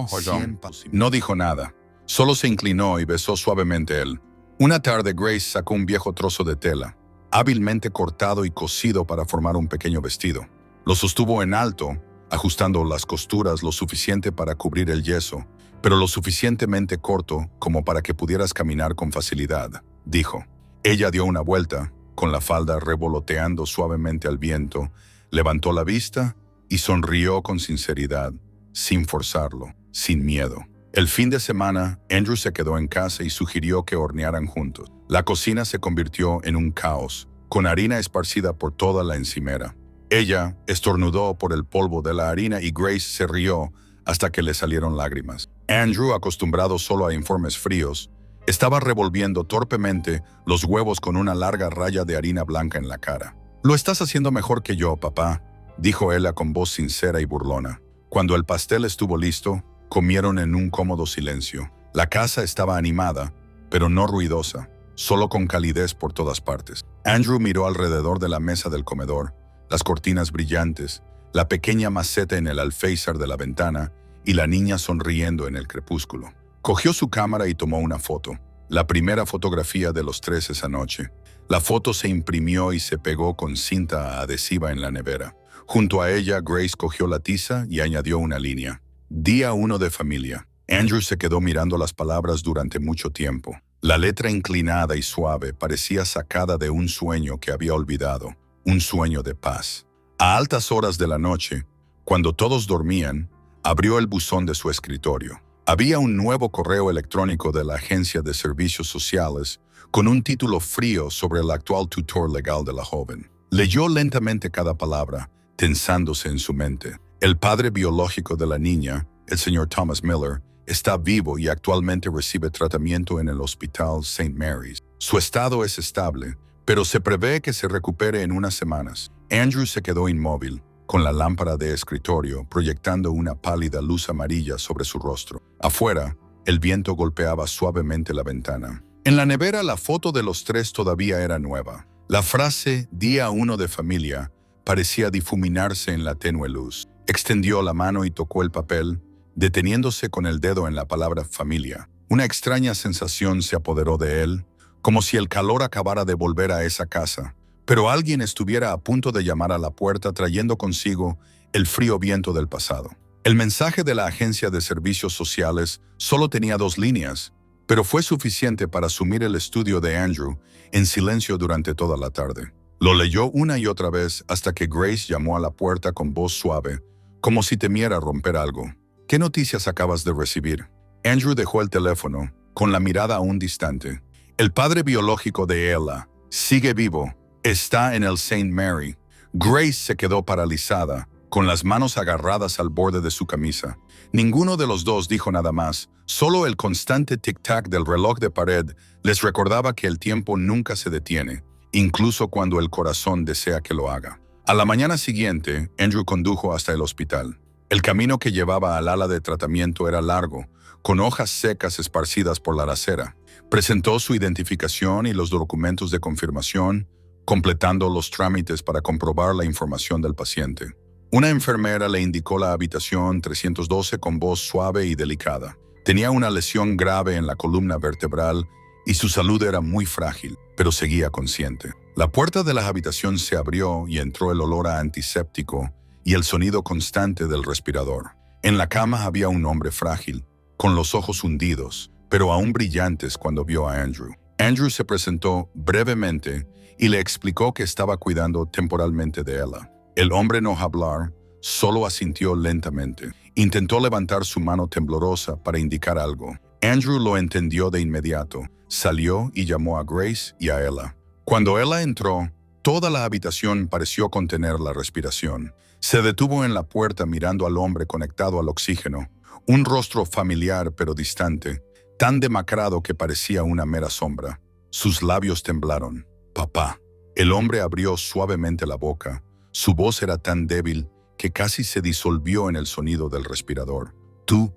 no dijo nada. Solo se inclinó y besó suavemente él. Una tarde Grace sacó un viejo trozo de tela, hábilmente cortado y cosido para formar un pequeño vestido. Lo sostuvo en alto, ajustando las costuras lo suficiente para cubrir el yeso, pero lo suficientemente corto como para que pudieras caminar con facilidad, dijo. Ella dio una vuelta, con la falda revoloteando suavemente al viento, levantó la vista y sonrió con sinceridad, sin forzarlo, sin miedo. El fin de semana, Andrew se quedó en casa y sugirió que hornearan juntos. La cocina se convirtió en un caos, con harina esparcida por toda la encimera. Ella estornudó por el polvo de la harina y Grace se rió hasta que le salieron lágrimas. Andrew, acostumbrado solo a informes fríos, estaba revolviendo torpemente los huevos con una larga raya de harina blanca en la cara. «Lo estás haciendo mejor que yo, papá», dijo ella con voz sincera y burlona. Cuando el pastel estuvo listo, comieron en un cómodo silencio. La casa estaba animada, pero no ruidosa, solo con calidez por todas partes. Andrew miró alrededor de la mesa del comedor, las cortinas brillantes, la pequeña maceta en el alféizar de la ventana y la niña sonriendo en el crepúsculo. Cogió su cámara y tomó una foto, la primera fotografía de los tres esa noche. La foto se imprimió y se pegó con cinta adhesiva en la nevera. Junto a ella, Grace cogió la tiza y añadió una línea. Día 1 de familia. Andrew se quedó mirando las palabras durante mucho tiempo. La letra inclinada y suave parecía sacada de un sueño que había olvidado, un sueño de paz. A altas horas de la noche, cuando todos dormían, abrió el buzón de su escritorio. Había un nuevo correo electrónico de la Agencia de Servicios Sociales con un título frío sobre el actual tutor legal de la joven. Leyó lentamente cada palabra, tensándose en su mente. El padre biológico de la niña, el señor Thomas Miller, está vivo y actualmente recibe tratamiento en el Hospital St. Mary's. Su estado es estable, pero se prevé que se recupere en unas semanas. Andrew se quedó inmóvil, con la lámpara de escritorio proyectando una pálida luz amarilla sobre su rostro. Afuera, el viento golpeaba suavemente la ventana. En la nevera, la foto de los tres todavía era nueva. La frase «Día 1 de familia» parecía difuminarse en la tenue luz. Extendió la mano y tocó el papel, deteniéndose con el dedo en la palabra familia. Una extraña sensación se apoderó de él, como si el calor acabara de volver a esa casa, pero alguien estuviera a punto de llamar a la puerta trayendo consigo el frío viento del pasado. El mensaje de la Agencia de Servicios Sociales solo tenía 2 líneas, pero fue suficiente para sumir el estudio de Andrew en silencio durante toda la tarde. Lo leyó una y otra vez hasta que Grace llamó a la puerta con voz suave, como si temiera romper algo. «¿Qué noticias acabas de recibir?» Andrew dejó el teléfono, con la mirada aún distante. «El padre biológico de Ella sigue vivo. Está en el St. Mary». Grace se quedó paralizada, con las manos agarradas al borde de su camisa. Ninguno de los dos dijo nada más, solo el constante tic-tac del reloj de pared les recordaba que el tiempo nunca se detiene, incluso cuando el corazón desea que lo haga. A la mañana siguiente, Andrew condujo hasta el hospital. El camino que llevaba al ala de tratamiento era largo, con hojas secas esparcidas por la acera. Presentó su identificación y los documentos de confirmación, completando los trámites para comprobar la información del paciente. Una enfermera le indicó la habitación 312 con voz suave y delicada. Tenía una lesión grave en la columna vertebral y su salud era muy frágil, pero seguía consciente. La puerta de la habitación se abrió y entró el olor a antiséptico y el sonido constante del respirador. En la cama había un hombre frágil, con los ojos hundidos, pero aún brillantes cuando vio a Andrew. Andrew se presentó brevemente y le explicó que estaba cuidando temporalmente de Ella. El hombre no hablar, solo asintió lentamente. Intentó levantar su mano temblorosa para indicar algo. Andrew lo entendió de inmediato. Salió y llamó a Grace y a Ella. Cuando Ella entró, toda la habitación pareció contener la respiración. Se detuvo en la puerta mirando al hombre conectado al oxígeno. Un rostro familiar pero distante, tan demacrado que parecía una mera sombra. Sus labios temblaron. «Papá». El hombre abrió suavemente la boca. Su voz era tan débil que casi se disolvió en el sonido del respirador. Tú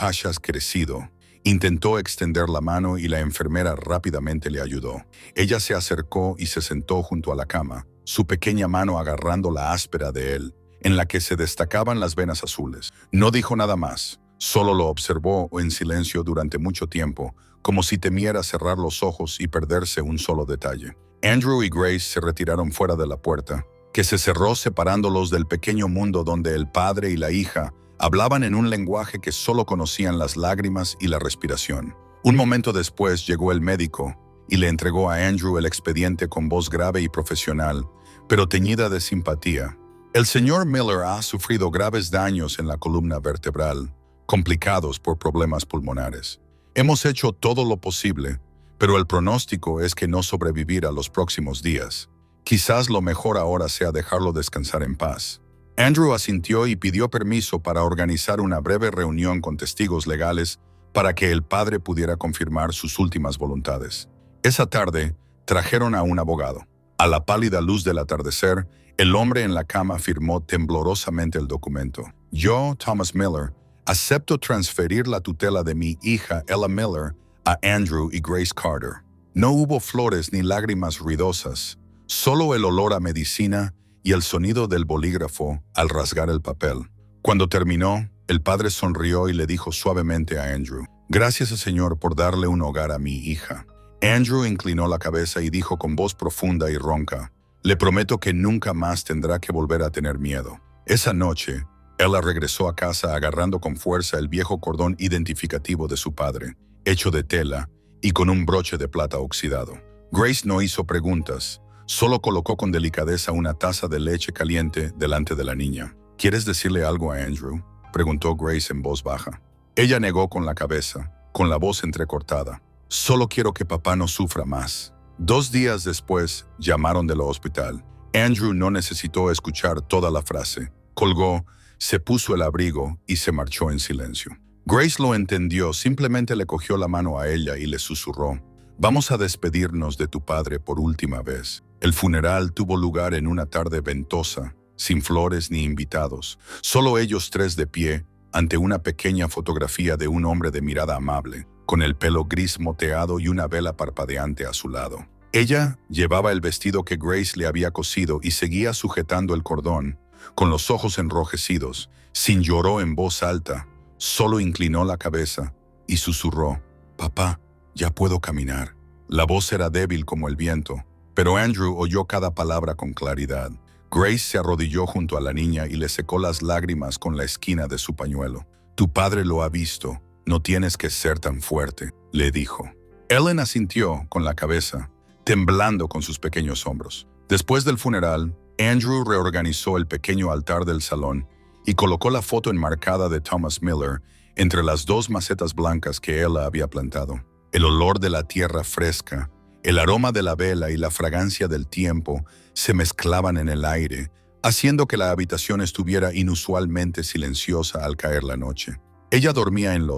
has crecido». Intentó extender la mano y la enfermera rápidamente le ayudó. Ella se acercó y se sentó junto a la cama, su pequeña mano agarrando la áspera de él, en la que se destacaban las venas azules. No dijo nada más, solo lo observó en silencio durante mucho tiempo, como si temiera cerrar los ojos y perderse un solo detalle. Andrew y Grace se retiraron fuera de la puerta, que se cerró separándolos del pequeño mundo donde el padre y la hija hablaban en un lenguaje que solo conocían las lágrimas y la respiración. Un momento después llegó el médico y le entregó a Andrew el expediente con voz grave y profesional, pero teñida de simpatía. El señor Miller ha sufrido graves daños en la columna vertebral, complicados por problemas pulmonares. Hemos hecho todo lo posible, pero el pronóstico es que no sobrevivirá los próximos días. Quizás lo mejor ahora sea dejarlo descansar en paz. Andrew asintió y pidió permiso para organizar una breve reunión con testigos legales para que el padre pudiera confirmar sus últimas voluntades. Esa tarde, trajeron a un abogado. A la pálida luz del atardecer, el hombre en la cama firmó temblorosamente el documento. Yo, Thomas Miller, acepto transferir la tutela de mi hija Ella Miller a Andrew y Grace Carter. No hubo flores ni lágrimas ruidosas, solo el olor a medicina y el sonido del bolígrafo al rasgar el papel. Cuando terminó, el padre sonrió y le dijo suavemente a Andrew, «Gracias, Señor, por darle un hogar a mi hija». Andrew inclinó la cabeza y dijo con voz profunda y ronca, «Le prometo que nunca más tendrá que volver a tener miedo». Esa noche, Ella regresó a casa agarrando con fuerza el viejo cordón identificativo de su padre, hecho de tela y con un broche de plata oxidado. Grace no hizo preguntas, solo colocó con delicadeza una taza de leche caliente delante de la niña. «¿Quieres decirle algo a Andrew?», preguntó Grace en voz baja. Ella negó con la cabeza, con la voz entrecortada. «Solo quiero que papá no sufra más». 2 días después, llamaron del hospital. Andrew no necesitó escuchar toda la frase. Colgó, se puso el abrigo y se marchó en silencio. Grace lo entendió, simplemente le cogió la mano a ella y le susurró, «Vamos a despedirnos de tu padre por última vez». El funeral tuvo lugar en una tarde ventosa, sin flores ni invitados, solo ellos 3 de pie, ante una pequeña fotografía de un hombre de mirada amable, con el pelo gris moteado y una vela parpadeante a su lado. Ella llevaba el vestido que Grace le había cosido y seguía sujetando el cordón, con los ojos enrojecidos, sin lloró en voz alta, solo inclinó la cabeza y susurró, «Papá, ya puedo caminar». La voz era débil como el viento, pero Andrew oyó cada palabra con claridad. Grace se arrodilló junto a la niña y le secó las lágrimas con la esquina de su pañuelo. «Tu padre lo ha visto, no tienes que ser tan fuerte», le dijo. Ellen asintió con la cabeza, temblando con sus pequeños hombros. Después del funeral, Andrew reorganizó el pequeño altar del salón y colocó la foto enmarcada de Thomas Miller entre las 2 macetas blancas que Ella había plantado. El olor de la tierra fresca, el aroma de la vela y la fragancia del tiempo se mezclaban en el aire, haciendo que la habitación estuviera inusualmente silenciosa al caer la noche. Ella dormía en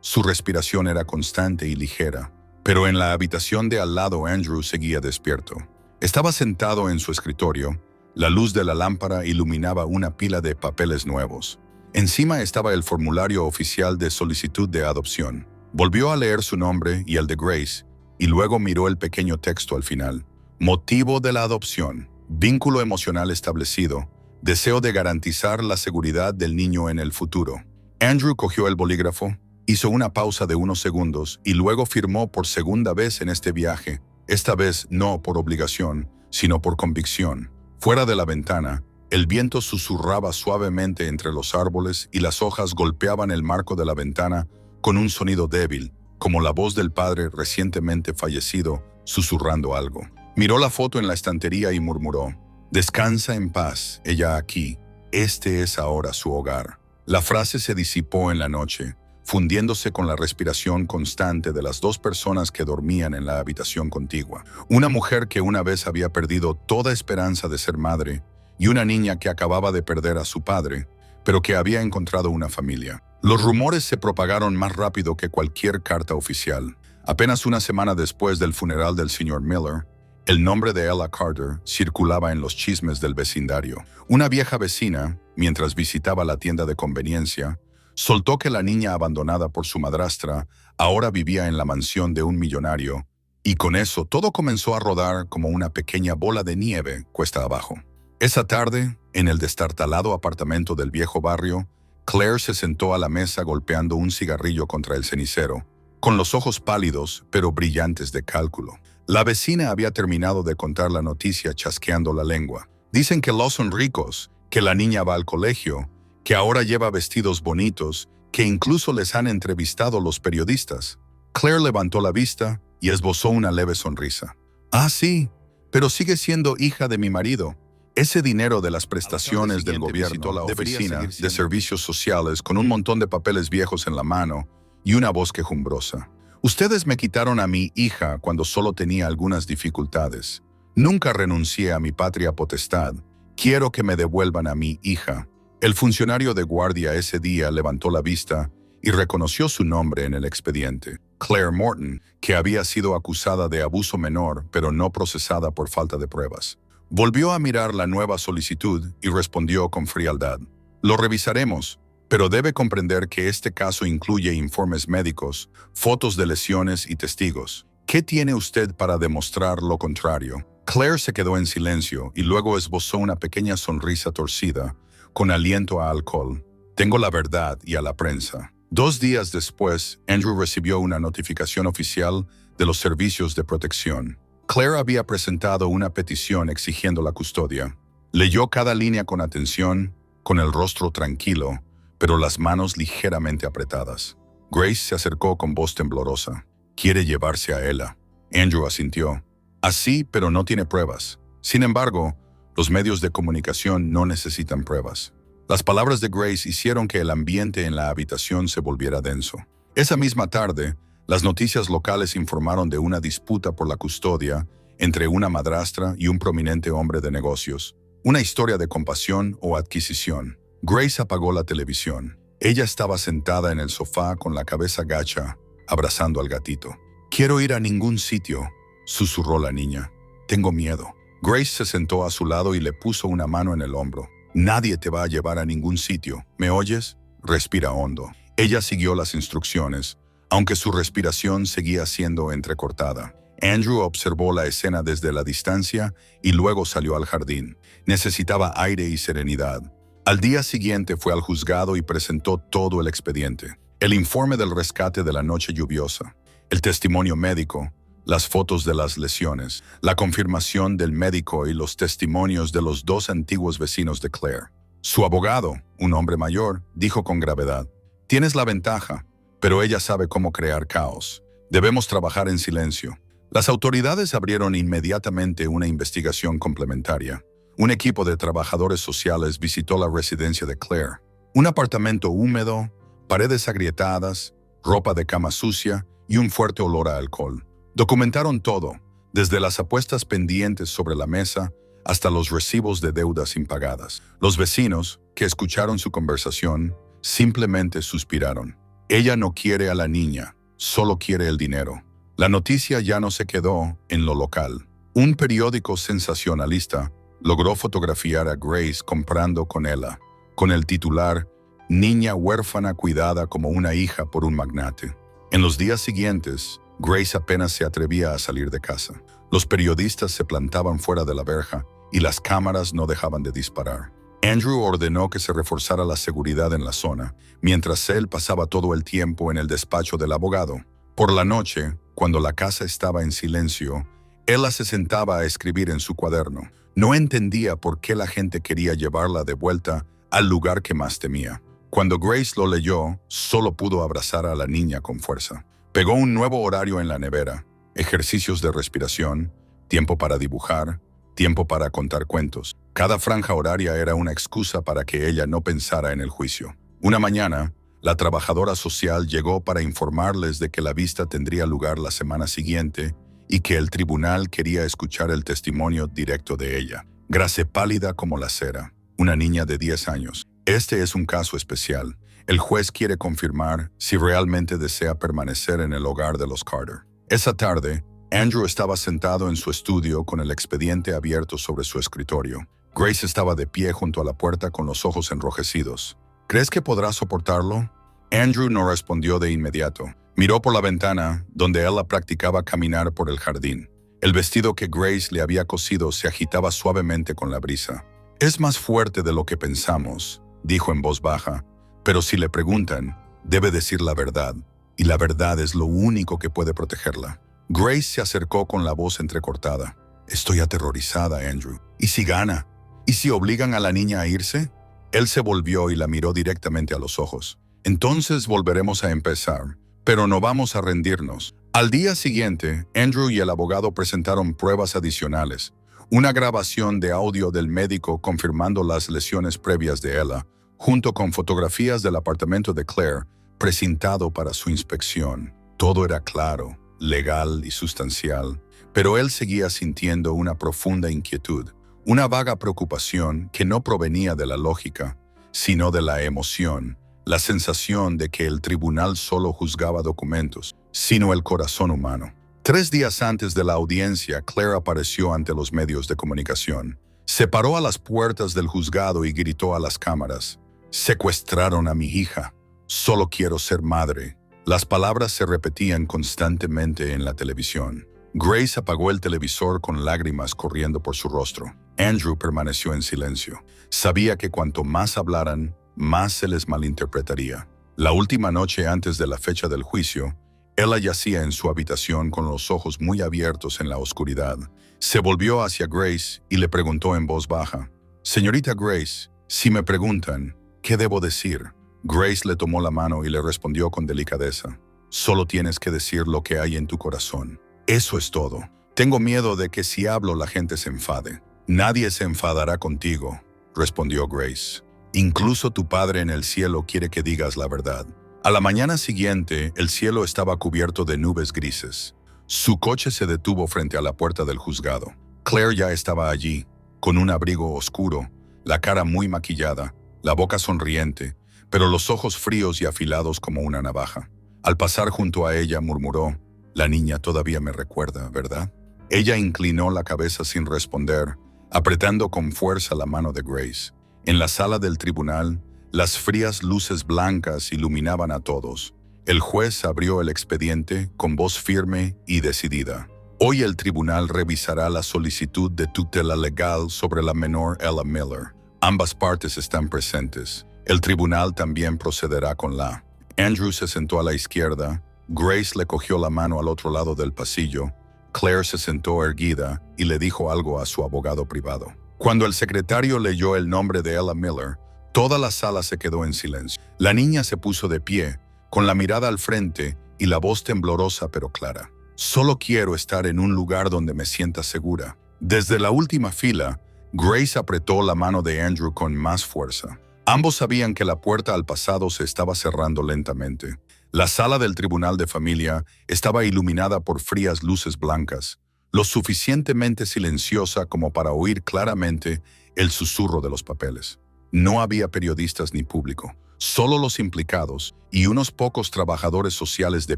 su respiración era constante y ligera, pero en la habitación de al lado Andrew seguía despierto. Estaba sentado en su escritorio. La luz de la lámpara iluminaba una pila de papeles nuevos. Encima estaba el formulario oficial de solicitud de adopción. Volvió a leer su nombre y el de Grace, y luego miró el pequeño texto al final. Motivo de la adopción. Vínculo emocional establecido. Deseo de garantizar la seguridad del niño en el futuro. Andrew cogió el bolígrafo, hizo una pausa de unos segundos y luego firmó por segunda vez en este viaje, esta vez no por obligación, sino por convicción. Fuera de la ventana, el viento susurraba suavemente entre los árboles y las hojas golpeaban el marco de la ventana con un sonido débil, como la voz del padre recientemente fallecido susurrando algo. Miró la foto en la estantería y murmuró: «Descansa en paz, ella aquí. Este es ahora su hogar». La frase se disipó en la noche, fundiéndose con la respiración constante de las dos personas que dormían en la habitación contigua. Una mujer que una vez había perdido toda esperanza de ser madre y una niña que acababa de perder a su padre, pero que había encontrado una familia. Los rumores se propagaron más rápido que cualquier carta oficial. Apenas una semana después del funeral del señor Miller, el nombre de Ella Carter circulaba en los chismes del vecindario. Una vieja vecina, mientras visitaba la tienda de conveniencia, soltó que la niña abandonada por su madrastra ahora vivía en la mansión de un millonario, y con eso todo comenzó a rodar como una pequeña bola de nieve cuesta abajo. Esa tarde, en el destartalado apartamento del viejo barrio, Claire se sentó a la mesa golpeando un cigarrillo contra el cenicero, con los ojos pálidos pero brillantes de cálculo. La vecina había terminado de contar la noticia chasqueando la lengua. Dicen que los son ricos, que la niña va al colegio, que ahora lleva vestidos bonitos, que incluso les han entrevistado los periodistas. Claire levantó la vista y esbozó una leve sonrisa. «Ah, sí, pero sigue siendo hija de mi marido. Ese dinero de las prestaciones del gobierno, la oficina de servicios sociales con un montón de papeles viejos en la mano y una voz quejumbrosa. Ustedes me quitaron a mi hija cuando solo tenía algunas dificultades. Nunca renuncié a mi patria potestad. Quiero que me devuelvan a mi hija». El funcionario de guardia ese día levantó la vista y reconoció su nombre en el expediente. Claire Morton, que había sido acusada de abuso menor, pero no procesada por falta de pruebas. Volvió a mirar la nueva solicitud y respondió con frialdad: «Lo revisaremos, pero debe comprender que este caso incluye informes médicos, fotos de lesiones y testigos. ¿Qué tiene usted para demostrar lo contrario?». Claire se quedó en silencio y luego esbozó una pequeña sonrisa torcida, con aliento a alcohol. «Tengo la verdad y a la prensa». 2 días después, Andrew recibió una notificación oficial de los servicios de protección. Claire había presentado una petición exigiendo la custodia. Leyó cada línea con atención, con el rostro tranquilo, pero las manos ligeramente apretadas. Grace se acercó con voz temblorosa. «Quiere llevarse a Ella». Andrew asintió. «Así, pero no tiene pruebas. Sin embargo, los medios de comunicación no necesitan pruebas». Las palabras de Grace hicieron que el ambiente en la habitación se volviera denso. Esa misma tarde, las noticias locales informaron de una disputa por la custodia entre una madrastra y un prominente hombre de negocios. Una historia de compasión o adquisición. Grace apagó la televisión. Ella estaba sentada en el sofá con la cabeza gacha, abrazando al gatito. «Quiero ir a ningún sitio», susurró la niña. «Tengo miedo». Grace se sentó a su lado y le puso una mano en el hombro. «Nadie te va a llevar a ningún sitio. ¿Me oyes? Respira hondo». Ella siguió las instrucciones, aunque su respiración seguía siendo entrecortada. Andrew observó la escena desde la distancia y luego salió al jardín. Necesitaba aire y serenidad. Al día siguiente fue al juzgado y presentó todo el expediente. El informe del rescate de la noche lluviosa, el testimonio médico, las fotos de las lesiones, la confirmación del médico y los testimonios de los 2 antiguos vecinos de Claire. Su abogado, un hombre mayor, dijo con gravedad: «Tienes la ventaja, pero ella sabe cómo crear caos. Debemos trabajar en silencio». Las autoridades abrieron inmediatamente una investigación complementaria. Un equipo de trabajadores sociales visitó la residencia de Claire. Un apartamento húmedo, paredes agrietadas, ropa de cama sucia y un fuerte olor a alcohol. Documentaron todo, desde las apuestas pendientes sobre la mesa hasta los recibos de deudas impagadas. Los vecinos, que escucharon su conversación, simplemente suspiraron. Ella no quiere a la niña, solo quiere el dinero. La noticia ya no se quedó en lo local. Un periódico sensacionalista logró fotografiar a Grace comprando con Ella, con el titular «Niña huérfana cuidada como una hija por un magnate». En los días siguientes, Grace apenas se atrevía a salir de casa. Los periodistas se plantaban fuera de la verja y las cámaras no dejaban de disparar. Andrew ordenó que se reforzara la seguridad en la zona, mientras él pasaba todo el tiempo en el despacho del abogado. Por la noche, cuando la casa estaba en silencio, Ella se sentaba a escribir en su cuaderno. No entendía por qué la gente quería llevarla de vuelta al lugar que más temía. Cuando Grace lo leyó, solo pudo abrazar a la niña con fuerza. Pegó un nuevo horario en la nevera, ejercicios de respiración, tiempo para dibujar, tiempo para contar cuentos. Cada franja horaria era una excusa para que ella no pensara en el juicio. Una mañana, la trabajadora social llegó para informarles de que la vista tendría lugar la semana siguiente y que el tribunal quería escuchar el testimonio directo de ella. Grace pálida como la cera, una niña de 10 años. Este es un caso especial. El juez quiere confirmar si realmente desea permanecer en el hogar de los Carter. Esa tarde, Andrew estaba sentado en su estudio con el expediente abierto sobre su escritorio. Grace estaba de pie junto a la puerta con los ojos enrojecidos. ¿Crees que podrá soportarlo? Andrew no respondió de inmediato. Miró por la ventana, donde ella practicaba caminar por el jardín. El vestido que Grace le había cosido se agitaba suavemente con la brisa. «Es más fuerte de lo que pensamos», dijo en voz baja, «pero si le preguntan, debe decir la verdad, y la verdad es lo único que puede protegerla». Grace se acercó con la voz entrecortada. «Estoy aterrorizada, Andrew. ¿Y si gana? ¿Y si obligan a la niña a irse?» Él se volvió y la miró directamente a los ojos. «Entonces volveremos a empezar, pero no vamos a rendirnos». Al día siguiente, Andrew y el abogado presentaron pruebas adicionales. Una grabación de audio del médico confirmando las lesiones previas de Ella, junto con fotografías del apartamento de Claire, presentado para su inspección. Todo era claro, legal y sustancial, pero él seguía sintiendo una profunda inquietud, una vaga preocupación que no provenía de la lógica, sino de la emoción, la sensación de que el tribunal solo juzgaba documentos, sino el corazón humano. 3 días antes de la audiencia, Claire apareció ante los medios de comunicación. Se paró a las puertas del juzgado y gritó a las cámaras: «Secuestraron a mi hija. Solo quiero ser madre». Las palabras se repetían constantemente en la televisión. Grace apagó el televisor con lágrimas corriendo por su rostro. Andrew permaneció en silencio. Sabía que cuanto más hablaran, más se les malinterpretaría. La última noche antes de la fecha del juicio, Ella yacía en su habitación con los ojos muy abiertos en la oscuridad. Se volvió hacia Grace y le preguntó en voz baja: «Señorita Grace, si me preguntan, ¿qué debo decir?». Grace le tomó la mano y le respondió con delicadeza: «Solo tienes que decir lo que hay en tu corazón. Eso es todo. Tengo miedo de que si hablo la gente se enfade». «Nadie se enfadará contigo», respondió Grace. «Incluso tu Padre en el cielo quiere que digas la verdad». A la mañana siguiente, el cielo estaba cubierto de nubes grises. Su coche se detuvo frente a la puerta del juzgado. Claire ya estaba allí, con un abrigo oscuro, la cara muy maquillada, la boca sonriente, pero los ojos fríos y afilados como una navaja. Al pasar junto a ella, murmuró: «La niña todavía me recuerda, ¿verdad?». Ella inclinó la cabeza sin responder, apretando con fuerza la mano de Grace. En la sala del tribunal, las frías luces blancas iluminaban a todos. El juez abrió el expediente con voz firme y decidida. «Hoy el tribunal revisará la solicitud de tutela legal sobre la menor Ella Miller. Ambas partes están presentes. El tribunal también procederá con la». Andrew se sentó a la izquierda. Grace le cogió la mano al otro lado del pasillo. Claire se sentó erguida y le dijo algo a su abogado privado. Cuando el secretario leyó el nombre de Ella Miller, toda la sala se quedó en silencio. La niña se puso de pie, con la mirada al frente y la voz temblorosa pero clara. «Solo quiero estar en un lugar donde me sienta segura». Desde la última fila, Grace apretó la mano de Andrew con más fuerza. Ambos sabían que la puerta al pasado se estaba cerrando lentamente. La sala del tribunal de familia estaba iluminada por frías luces blancas. lo suficientemente silenciosa como para oír claramente el susurro de los papeles. No había periodistas ni público, solo los implicados y unos pocos trabajadores sociales de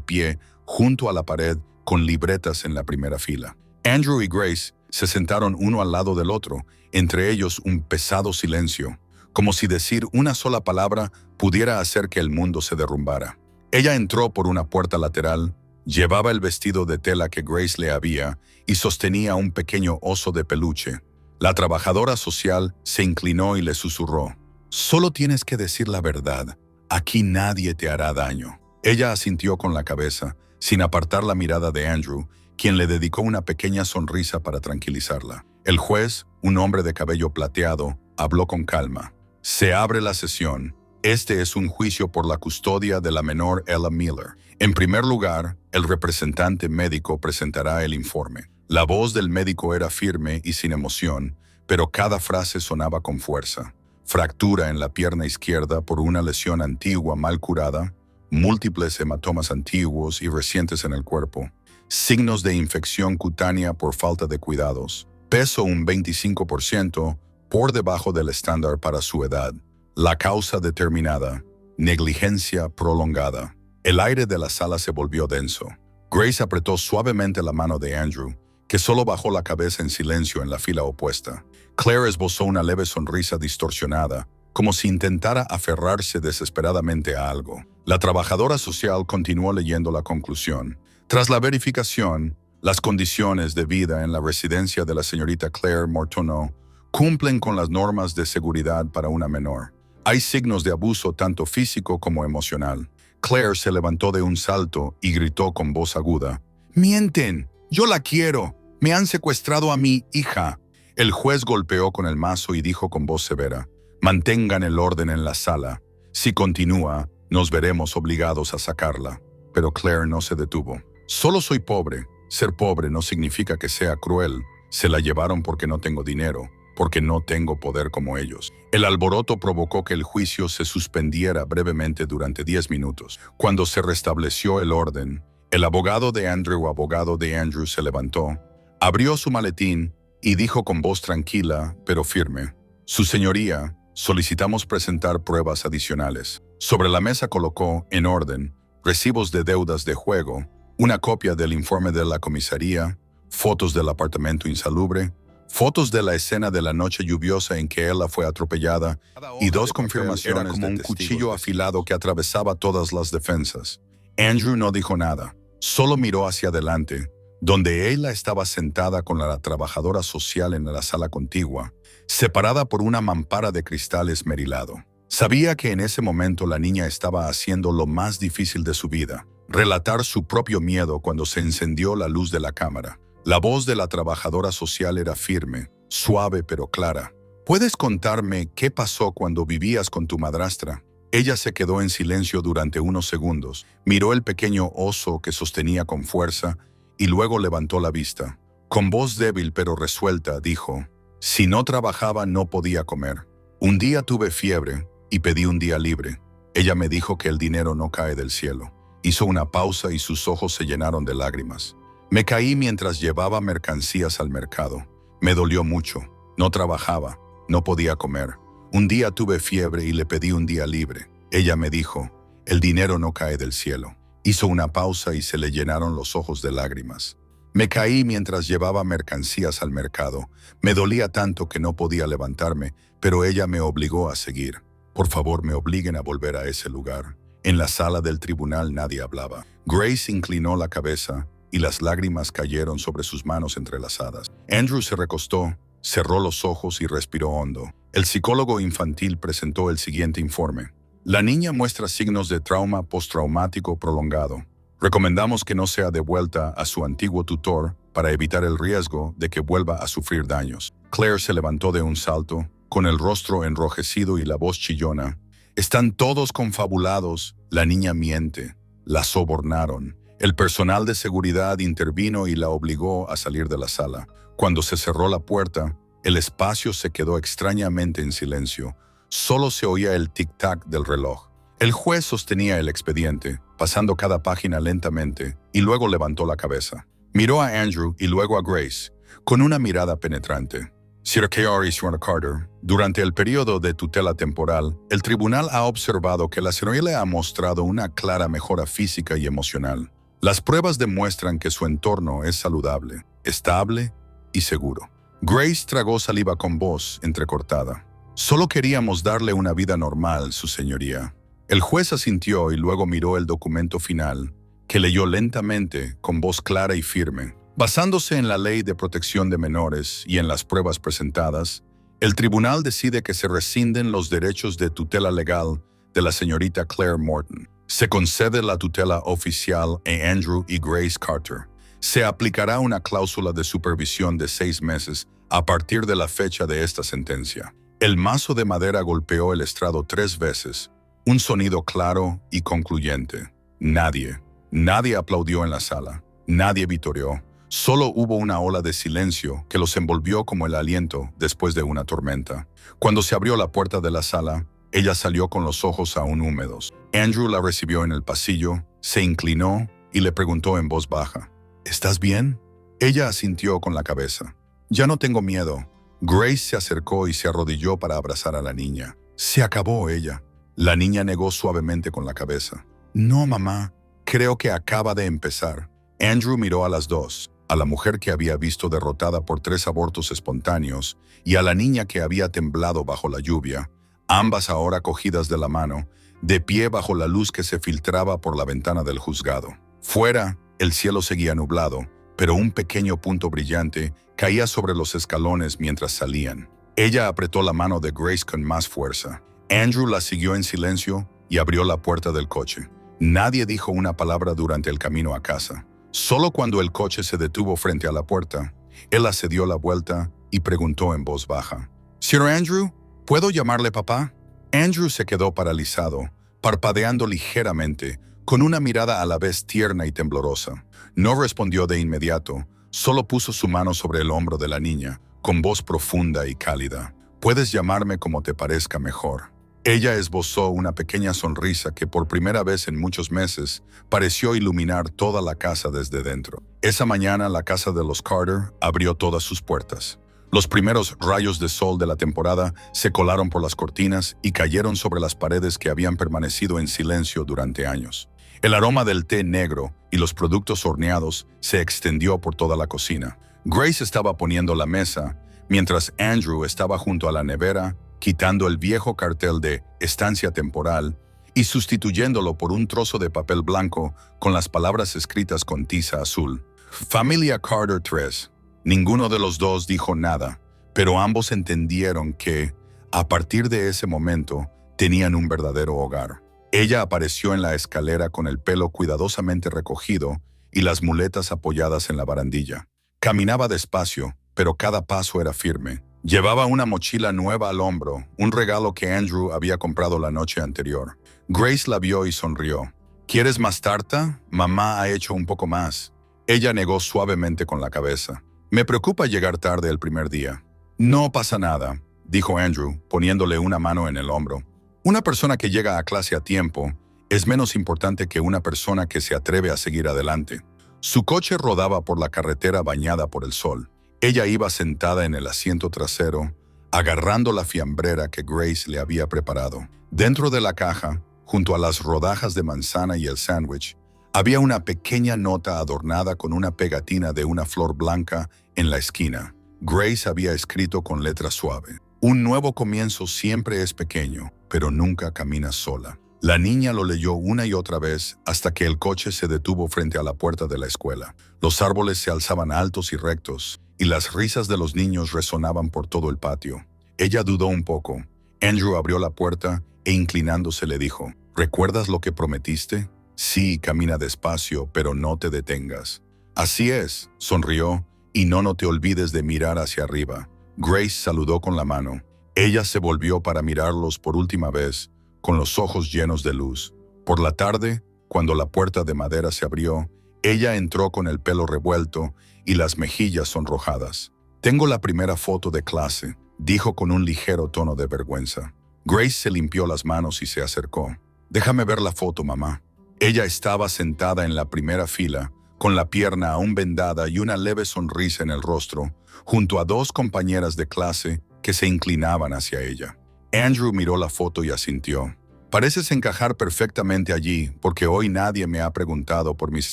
pie junto a la pared con libretas en la primera fila. Andrew y Grace se sentaron uno al lado del otro, entre ellos un pesado silencio, como si decir una sola palabra pudiera hacer que el mundo se derrumbara. Ella entró por una puerta lateral, llevaba el vestido de tela que Grace le había y sostenía un pequeño oso de peluche. La trabajadora social se inclinó y le susurró: «Solo tienes que decir la verdad. Aquí nadie te hará daño». Ella asintió con la cabeza, sin apartar la mirada de Andrew, quien le dedicó una pequeña sonrisa para tranquilizarla. El juez, un hombre de cabello plateado, habló con calma. «Se abre la sesión. Este es un juicio por la custodia de la menor Ella Miller. En primer lugar, el representante médico presentará el informe». La voz del médico era firme y sin emoción, pero cada frase sonaba con fuerza. Fractura en la pierna izquierda por una lesión antigua mal curada, múltiples hematomas antiguos y recientes en el cuerpo, signos de infección cutánea por falta de cuidados, peso un 25% por debajo del estándar para su edad, la causa determinada, negligencia prolongada. El aire de la sala se volvió denso. Grace apretó suavemente la mano de Andrew, que solo bajó la cabeza en silencio en la fila opuesta. Claire esbozó una leve sonrisa distorsionada, como si intentara aferrarse desesperadamente a algo. La trabajadora social continuó leyendo la conclusión. Tras la verificación, las condiciones de vida en la residencia de la señorita Claire Mortoneau cumplen con las normas de seguridad para una menor. Hay signos de abuso tanto físico como emocional. Claire se levantó de un salto y gritó con voz aguda: «¡Mienten! ¡Yo la quiero! ¡Me han secuestrado a mi hija!». El juez golpeó con el mazo y dijo con voz severa: «Mantengan el orden en la sala. Si continúa, nos veremos obligados a sacarla». Pero Claire no se detuvo. «Solo soy pobre. Ser pobre no significa que sea cruel. Se la llevaron porque no tengo dinero, porque no tengo poder como ellos». El alboroto provocó que el juicio se suspendiera brevemente durante 10 minutos. Cuando se restableció el orden, el abogado de Andrew se levantó, abrió su maletín y dijo con voz tranquila pero firme: «Su señoría, solicitamos presentar pruebas adicionales». Sobre la mesa colocó, en orden, recibos de deudas de juego, una copia del informe de la comisaría, fotos del apartamento insalubre, fotos de la escena de la noche lluviosa en que ella fue atropellada y 2 confirmaciones como un cuchillo afilado que atravesaba todas las defensas. Andrew no dijo nada, solo miró hacia adelante, donde ella estaba sentada con la trabajadora social en la sala contigua, separada por una mampara de cristal esmerilado. Sabía que en ese momento la niña estaba haciendo lo más difícil de su vida, relatar su propio miedo cuando se encendió la luz de la cámara. La voz de la trabajadora social era firme, suave pero clara. «¿Puedes contarme qué pasó cuando vivías con tu madrastra?». Ella se quedó en silencio durante unos segundos, miró el pequeño oso que sostenía con fuerza y luego levantó la vista. Con voz débil pero resuelta dijo: «Si no trabajaba no podía comer. Un día tuve fiebre y pedí un día libre. Ella me dijo que el dinero no cae del cielo». Hizo una pausa y sus ojos se llenaron de lágrimas. «Me caí mientras llevaba mercancías al mercado. Me dolió mucho. No trabajaba. No podía comer. Un día tuve fiebre y le pedí un día libre. Ella me dijo: el dinero no cae del cielo». Hizo una pausa y se le llenaron los ojos de lágrimas. «Me caí mientras llevaba mercancías al mercado. Me dolía tanto que no podía levantarme, pero ella me obligó a seguir. Por favor, me obliguen a volver a ese lugar». En la sala del tribunal nadie hablaba. Grace inclinó la cabeza y las lágrimas cayeron sobre sus manos entrelazadas. Andrew se recostó, cerró los ojos y respiró hondo. El psicólogo infantil presentó el siguiente informe. «La niña muestra signos de trauma postraumático prolongado. Recomendamos que no sea devuelta a su antiguo tutor para evitar el riesgo de que vuelva a sufrir daños». Claire se levantó de un salto, con el rostro enrojecido y la voz chillona. «Están todos confabulados. La niña miente. La sobornaron». El personal de seguridad intervino y la obligó a salir de la sala. Cuando se cerró la puerta, el espacio se quedó extrañamente en silencio. Solo se oía el tic-tac del reloj. El juez sostenía el expediente, pasando cada página lentamente, y luego levantó la cabeza. Miró a Andrew y luego a Grace, con una mirada penetrante. Sir K.R. Carter, durante el periodo de tutela temporal, el tribunal ha observado que la señorita ha mostrado una clara mejora física y emocional. Las pruebas demuestran que su entorno es saludable, estable y seguro. Grace tragó saliva con voz entrecortada. Solo queríamos darle una vida normal, su señoría. El juez asintió y luego miró el documento final, que leyó lentamente, con voz clara y firme. Basándose en la Ley de Protección de Menores y en las pruebas presentadas, el tribunal decide que se rescinden los derechos de tutela legal de la señorita Claire Morton. Se concede la tutela oficial a Andrew y Grace Carter. Se aplicará una cláusula de supervisión de 6 meses a partir de la fecha de esta sentencia. El mazo de madera golpeó el estrado 3 veces, un sonido claro y concluyente. Nadie aplaudió en la sala, nadie vitoreó. Solo hubo una ola de silencio que los envolvió como el aliento después de una tormenta. Cuando se abrió la puerta de la sala, ella salió con los ojos aún húmedos. Andrew la recibió en el pasillo, se inclinó y le preguntó en voz baja, ¿estás bien? Ella asintió con la cabeza. Ya no tengo miedo. Grace se acercó y se arrodilló para abrazar a la niña. Se acabó ella. La niña negó suavemente con la cabeza. No, mamá, creo que acaba de empezar. Andrew miró a las dos, a la mujer que había visto derrotada por 3 abortos espontáneos y a la niña que había temblado bajo la lluvia, ambas ahora cogidas de la mano, de pie bajo la luz que se filtraba por la ventana del juzgado. Fuera, el cielo seguía nublado, pero un pequeño punto brillante caía sobre los escalones mientras salían. Ella apretó la mano de Grace con más fuerza. Andrew la siguió en silencio y abrió la puerta del coche. Nadie dijo una palabra durante el camino a casa. Solo cuando el coche se detuvo frente a la puerta, ella se dio la vuelta y preguntó en voz baja, «Sir Andrew, ¿puedo llamarle papá?» Andrew se quedó paralizado, parpadeando ligeramente, con una mirada a la vez tierna y temblorosa. No respondió de inmediato, solo puso su mano sobre el hombro de la niña, con voz profunda y cálida. «Puedes llamarme como te parezca mejor». Ella esbozó una pequeña sonrisa que por primera vez en muchos meses pareció iluminar toda la casa desde dentro. Esa mañana la casa de los Carter abrió todas sus puertas. Los primeros rayos de sol de la temporada se colaron por las cortinas y cayeron sobre las paredes que habían permanecido en silencio durante años. El aroma del té negro y los productos horneados se extendió por toda la cocina. Grace estaba poniendo la mesa, mientras Andrew estaba junto a la nevera, quitando el viejo cartel de estancia temporal y sustituyéndolo por un trozo de papel blanco con las palabras escritas con tiza azul. Familia Carter 3. Ninguno de los dos dijo nada, pero ambos entendieron que, a partir de ese momento, tenían un verdadero hogar. Ella apareció en la escalera con el pelo cuidadosamente recogido y las muletas apoyadas en la barandilla. Caminaba despacio, pero cada paso era firme. Llevaba una mochila nueva al hombro, un regalo que Andrew había comprado la noche anterior. Grace la vio y sonrió. ¿Quieres más tarta? Mamá ha hecho un poco más. Ella negó suavemente con la cabeza. Me preocupa llegar tarde el primer día. No pasa nada, dijo Andrew, poniéndole una mano en el hombro. Una persona que llega a clase a tiempo es menos importante que una persona que se atreve a seguir adelante. Su coche rodaba por la carretera bañada por el sol. Ella iba sentada en el asiento trasero, agarrando la fiambrera que Grace le había preparado. Dentro de la caja, junto a las rodajas de manzana y el sándwich, había una pequeña nota adornada con una pegatina de una flor blanca en la esquina. Grace había escrito con letra suave: «Un nuevo comienzo siempre es pequeño, pero nunca camina sola». La niña lo leyó una y otra vez hasta que el coche se detuvo frente a la puerta de la escuela. Los árboles se alzaban altos y rectos, y las risas de los niños resonaban por todo el patio. Ella dudó un poco. Andrew abrió la puerta e inclinándose le dijo, «¿Recuerdas lo que prometiste? Sí, camina despacio, pero no te detengas». «Así es», sonrió, «y no te olvides de mirar hacia arriba». Grace saludó con la mano. Ella se volvió para mirarlos por última vez, con los ojos llenos de luz. Por la tarde, cuando la puerta de madera se abrió, ella entró con el pelo revuelto y las mejillas sonrojadas. «Tengo la primera foto de clase», dijo con un ligero tono de vergüenza. Grace se limpió las manos y se acercó. «Déjame ver la foto, mamá». Ella estaba sentada en la primera fila, con la pierna aún vendada y una leve sonrisa en el rostro, junto a dos compañeras de clase que se inclinaban hacia ella. Andrew miró la foto y asintió. Pareces encajar perfectamente allí, porque hoy nadie me ha preguntado por mis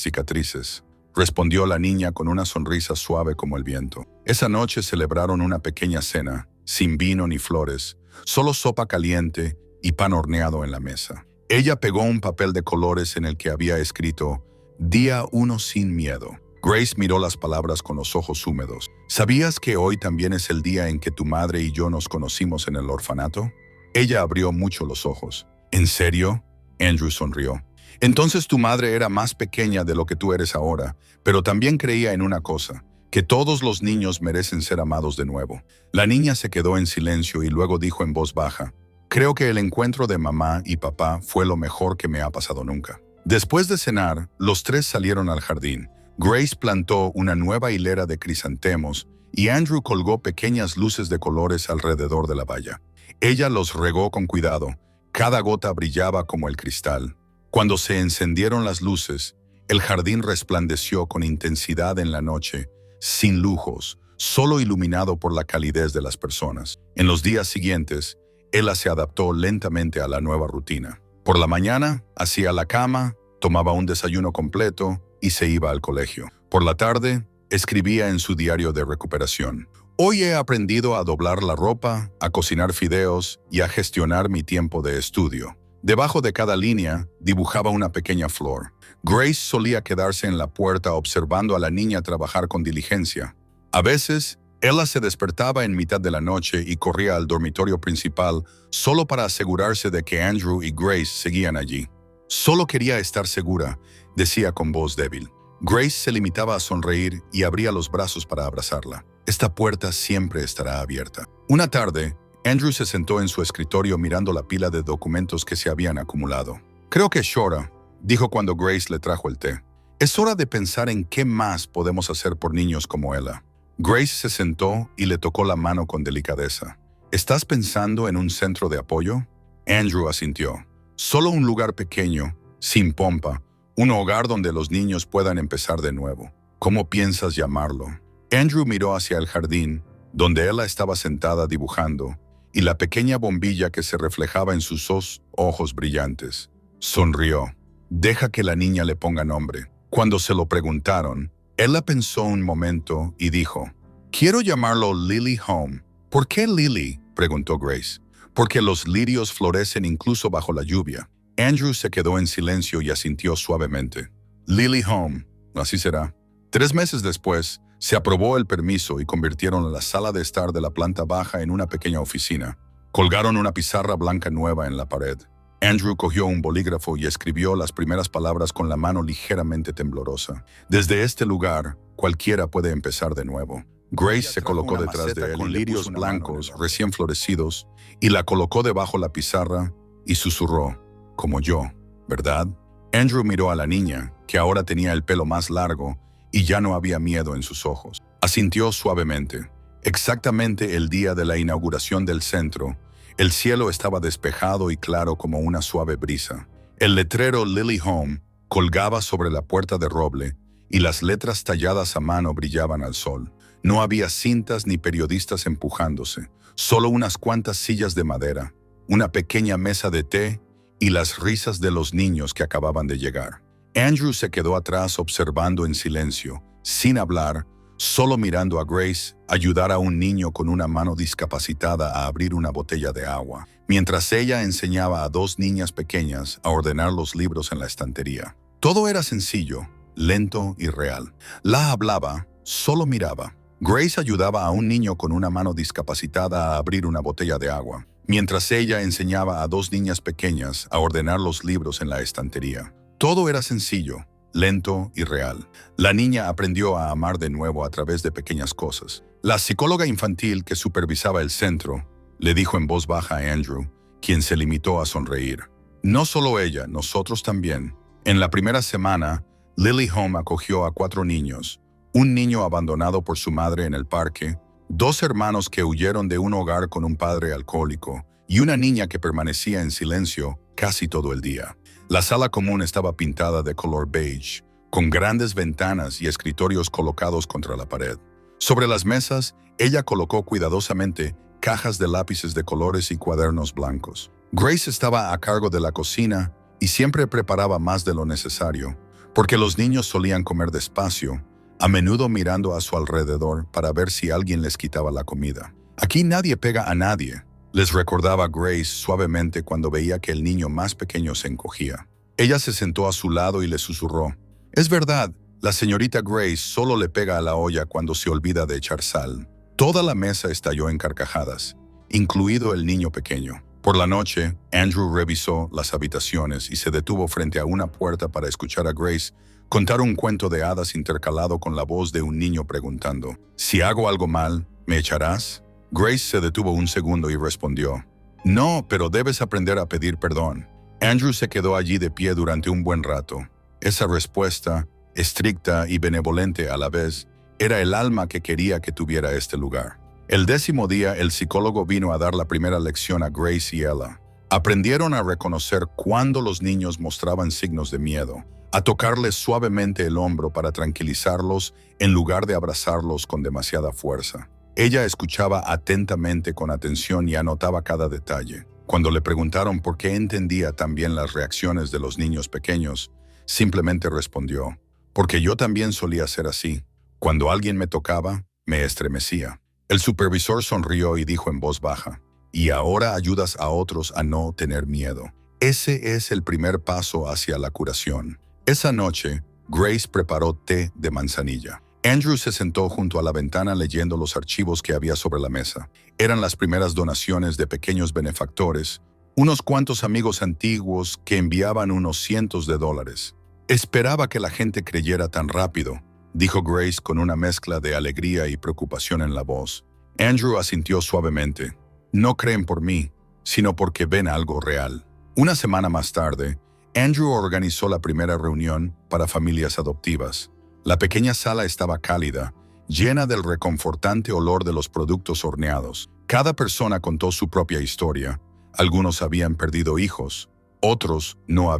cicatrices, respondió la niña con una sonrisa suave como el viento. Esa noche celebraron una pequeña cena, sin vino ni flores, solo sopa caliente y pan horneado en la mesa. Ella pegó un papel de colores en el que había escrito Día 1 sin miedo. Grace miró las palabras con los ojos húmedos. ¿Sabías que hoy también es el día en que tu madre y yo nos conocimos en el orfanato? Ella abrió mucho los ojos. ¿En serio? Andrew sonrió. Entonces tu madre era más pequeña de lo que tú eres ahora, pero también creía en una cosa, que todos los niños merecen ser amados de nuevo. La niña se quedó en silencio y luego dijo en voz baja, creo que el encuentro de mamá y papá fue lo mejor que me ha pasado nunca. Después de cenar, los tres salieron al jardín. Grace plantó una nueva hilera de crisantemos y Andrew colgó pequeñas luces de colores alrededor de la valla. Ella los regó con cuidado. Cada gota brillaba como el cristal. Cuando se encendieron las luces, el jardín resplandeció con intensidad en la noche, sin lujos, solo iluminado por la calidez de las personas. En los días siguientes, Ella se adaptó lentamente a la nueva rutina. Por la mañana, hacía la cama, tomaba un desayuno completo y se iba al colegio. Por la tarde, escribía en su diario de recuperación. Hoy he aprendido a doblar la ropa, a cocinar fideos y a gestionar mi tiempo de estudio. Debajo de cada línea, dibujaba una pequeña flor. Grace solía quedarse en la puerta observando a la niña trabajar con diligencia. A veces, Ella se despertaba en mitad de la noche y corría al dormitorio principal solo para asegurarse de que Andrew y Grace seguían allí. Solo quería estar segura, decía con voz débil. Grace se limitaba a sonreír y abría los brazos para abrazarla. Esta puerta siempre estará abierta. Una tarde, Andrew se sentó en su escritorio mirando la pila de documentos que se habían acumulado. Creo que es hora, dijo cuando Grace le trajo el té. Es hora de pensar en qué más podemos hacer por niños como Ella. Grace se sentó y le tocó la mano con delicadeza. ¿Estás pensando en un centro de apoyo? Andrew asintió. Solo un lugar pequeño, sin pompa, un hogar donde los niños puedan empezar de nuevo. ¿Cómo piensas llamarlo? Andrew miró hacia el jardín, donde Ella estaba sentada dibujando, y la pequeña bombilla que se reflejaba en sus ojos brillantes. Sonrió. Deja que la niña le ponga nombre. Cuando se lo preguntaron, Ella pensó un momento y dijo, quiero llamarlo Lily Home. ¿Por qué Lily?, preguntó Grace. Porque los lirios florecen incluso bajo la lluvia. Andrew se quedó en silencio y asintió suavemente. Lily Home, así será. 3 meses después, se aprobó el permiso y convirtieron la sala de estar de la planta baja en una pequeña oficina. Colgaron una pizarra blanca nueva en la pared. Andrew cogió un bolígrafo y escribió las primeras palabras con la mano ligeramente temblorosa. Desde este lugar, cualquiera puede empezar de nuevo. Grace se colocó detrás de él con lirios blancos recién florecidos y la colocó debajo la pizarra y susurró, como yo, ¿verdad? Andrew miró a la niña, que ahora tenía el pelo más largo y ya no había miedo en sus ojos. Asintió suavemente. Exactamente el día de la inauguración del centro, el cielo estaba despejado y claro como una suave brisa. El letrero Lily Home colgaba sobre la puerta de roble y las letras talladas a mano brillaban al sol. No había cintas ni periodistas empujándose, solo unas cuantas sillas de madera, una pequeña mesa de té y las risas de los niños que acababan de llegar. Andrew se quedó atrás observando en silencio, sin hablar, solo mirando a Grace ayudar a un niño con una mano discapacitada a abrir una botella de agua, mientras ella enseñaba a 2 niñas pequeñas a ordenar los libros en la estantería. Todo era sencillo, lento y real. La hablaba, solo miraba. Grace ayudaba a un niño con una mano discapacitada a abrir una botella de agua, mientras ella enseñaba a 2 niñas pequeñas a ordenar los libros en la estantería. Todo era sencillo, lento y real. La niña aprendió a amar de nuevo a través de pequeñas cosas. La psicóloga infantil que supervisaba el centro le dijo en voz baja a Andrew, quien se limitó a sonreír. No solo ella, nosotros también. En la primera semana, Lily Home acogió a 4 niños, un niño abandonado por su madre en el parque, 2 hermanos que huyeron de un hogar con un padre alcohólico y una niña que permanecía en silencio casi todo el día. La sala común estaba pintada de color beige, con grandes ventanas y escritorios colocados contra la pared. Sobre las mesas, ella colocó cuidadosamente cajas de lápices de colores y cuadernos blancos. Grace estaba a cargo de la cocina y siempre preparaba más de lo necesario, porque los niños solían comer despacio, a menudo mirando a su alrededor para ver si alguien les quitaba la comida. «Aquí nadie pega a nadie», les recordaba Grace suavemente cuando veía que el niño más pequeño se encogía. Ella se sentó a su lado y le susurró: «Es verdad, la señorita Grace solo le pega a la olla cuando se olvida de echar sal». Toda la mesa estalló en carcajadas, incluido el niño pequeño. Por la noche, Andrew revisó las habitaciones y se detuvo frente a una puerta para escuchar a Grace contar un cuento de hadas intercalado con la voz de un niño preguntando: «¿Si hago algo mal, me echarás?». Grace se detuvo un segundo y respondió: «No, pero debes aprender a pedir perdón». Andrew se quedó allí de pie durante un buen rato. Esa respuesta, estricta y benevolente a la vez, era el alma que quería que tuviera este lugar. El 10º día, el psicólogo vino a dar la primera lección a Grace y Ella. Aprendieron a reconocer cuando los niños mostraban signos de miedo, a tocarles suavemente el hombro para tranquilizarlos en lugar de abrazarlos con demasiada fuerza. Ella escuchaba atentamente con atención y anotaba cada detalle. Cuando le preguntaron por qué entendía tan bien las reacciones de los niños pequeños, simplemente respondió: «Porque yo también solía ser así. Cuando alguien me tocaba, me estremecía». El supervisor sonrió y dijo en voz baja: «Y ahora ayudas a otros a no tener miedo. Ese es el primer paso hacia la curación». Esa noche, Grace preparó té de manzanilla. Andrew se sentó junto a la ventana leyendo los archivos que había sobre la mesa. Eran las primeras donaciones de pequeños benefactores, unos cuantos amigos antiguos que enviaban unos cientos de dólares. «Esperaba que la gente creyera tan rápido», dijo Grace con una mezcla de alegría y preocupación en la voz. Andrew asintió suavemente. «No creen por mí, sino porque ven algo real». Una semana más tarde, Andrew organizó la primera reunión para familias adoptivas. La pequeña sala estaba cálida, llena del reconfortante olor de los productos horneados. Cada persona contó su propia historia. Algunos habían perdido hijos, otros no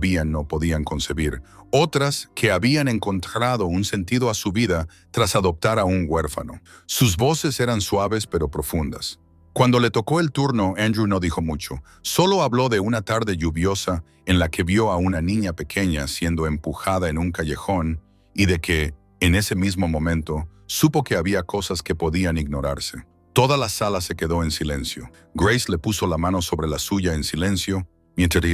podían concebir, otras que habían encontrado un sentido a su vida tras adoptar a un huérfano. Sus voces eran suaves pero profundas. Cuando le tocó el turno, Andrew no dijo mucho. Solo habló de una tarde lluviosa en la que vio a una niña pequeña siendo empujada en un callejón y de que, en ese mismo momento, supo que había cosas que podían ignorarse. Toda la sala se quedó en silencio. Grace le puso la mano sobre la suya en silencio, mientras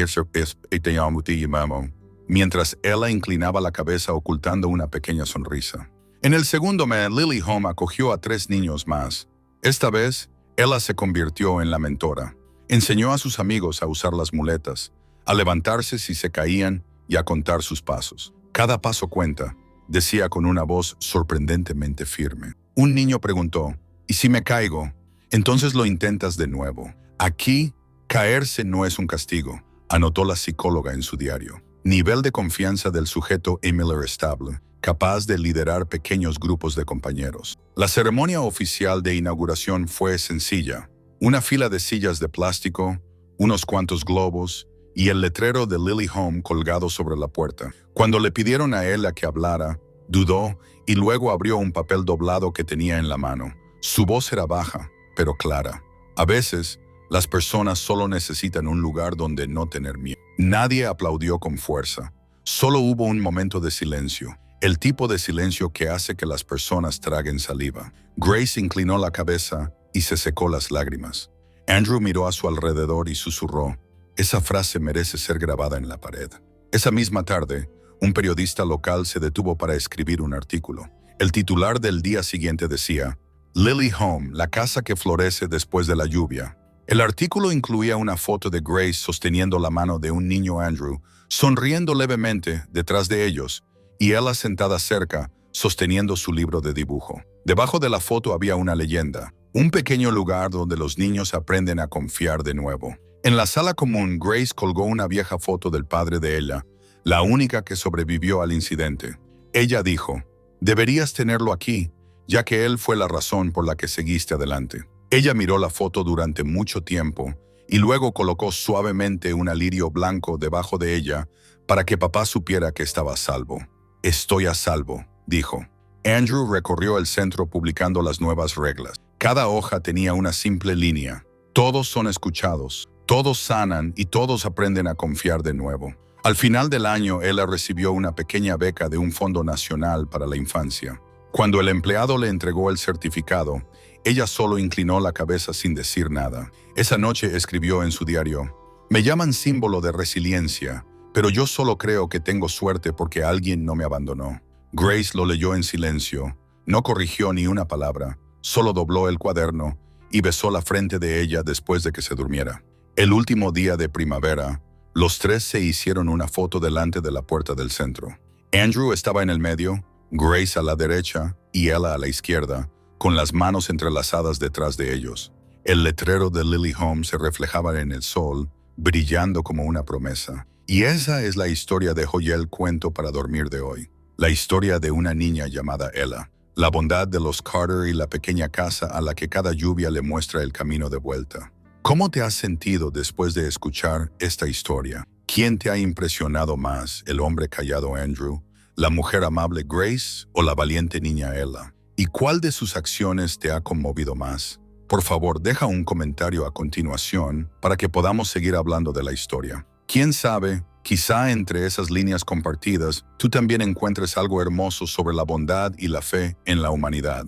ella inclinaba la cabeza ocultando una pequeña sonrisa. En el segundo mes, Lily Home acogió a 3 niños más. Esta vez, ella se convirtió en la mentora. Enseñó a sus amigos a usar las muletas, a levantarse si se caían y a contar sus pasos. «Cada paso cuenta», decía con una voz sorprendentemente firme. Un niño preguntó: «¿Y si me caigo?». «Entonces lo intentas de nuevo. Aquí, caerse no es un castigo», anotó la psicóloga en su diario. Nivel de confianza del sujeto Emily estable, capaz de liderar pequeños grupos de compañeros. La ceremonia oficial de inauguración fue sencilla. Una fila de sillas de plástico, unos cuantos globos y el letrero de Lily Home colgado sobre la puerta. Cuando le pidieron a ella que hablara, dudó y luego abrió un papel doblado que tenía en la mano. Su voz era baja, pero clara. A veces, las personas solo necesitan un lugar donde no tener miedo. Nadie aplaudió con fuerza. Solo hubo un momento de silencio. El tipo de silencio que hace que las personas traguen saliva. Grace inclinó la cabeza y se secó las lágrimas. Andrew miró a su alrededor y susurró: «Esa frase merece ser grabada en la pared». Esa misma tarde, un periodista local se detuvo para escribir un artículo. El titular del día siguiente decía: «Lily Home, la casa que florece después de la lluvia». El artículo incluía una foto de Grace sosteniendo la mano de un niño Andrew, sonriendo levemente detrás de ellos, y ella sentada cerca, sosteniendo su libro de dibujo. Debajo de la foto había una leyenda: un pequeño lugar donde los niños aprenden a confiar de nuevo. En la sala común, Grace colgó una vieja foto del padre de ella, la única que sobrevivió al incidente. Ella dijo: «Deberías tenerlo aquí, ya que él fue la razón por la que seguiste adelante». Ella miró la foto durante mucho tiempo y luego colocó suavemente un lirio blanco debajo de ella para que papá supiera que estaba a salvo. Estoy a salvo, dijo. Andrew recorrió el centro publicando las nuevas reglas. Cada hoja tenía una simple línea. Todos son escuchados, todos sanan y todos aprenden a confiar de nuevo. Al final del año, ella recibió una pequeña beca de un fondo nacional para la infancia. Cuando el empleado le entregó el certificado, ella solo inclinó la cabeza sin decir nada. Esa noche escribió en su diario: «Me llaman símbolo de resiliencia, pero yo solo creo que tengo suerte porque alguien no me abandonó». Grace lo leyó en silencio, no corrigió ni una palabra, solo dobló el cuaderno y besó la frente de ella después de que se durmiera. El último día de primavera, los tres se hicieron una foto delante de la puerta del centro. Andrew estaba en el medio, Grace a la derecha y ella a la izquierda, con las manos entrelazadas detrás de ellos. El letrero de Lily Home se reflejaba en el sol, brillando como una promesa. Y esa es la historia de Joyel Cuento para dormir de hoy. La historia de una niña llamada Ella. La bondad de los Carter y la pequeña casa a la que cada lluvia le muestra el camino de vuelta. ¿Cómo te has sentido después de escuchar esta historia? ¿Quién te ha impresionado más, el hombre callado Andrew, la mujer amable Grace o la valiente niña Ella? ¿Y cuál de sus acciones te ha conmovido más? Por favor, deja un comentario a continuación para que podamos seguir hablando de la historia. ¿Quién sabe? Quizá entre esas líneas compartidas, tú también encuentres algo hermoso sobre la bondad y la fe en la humanidad.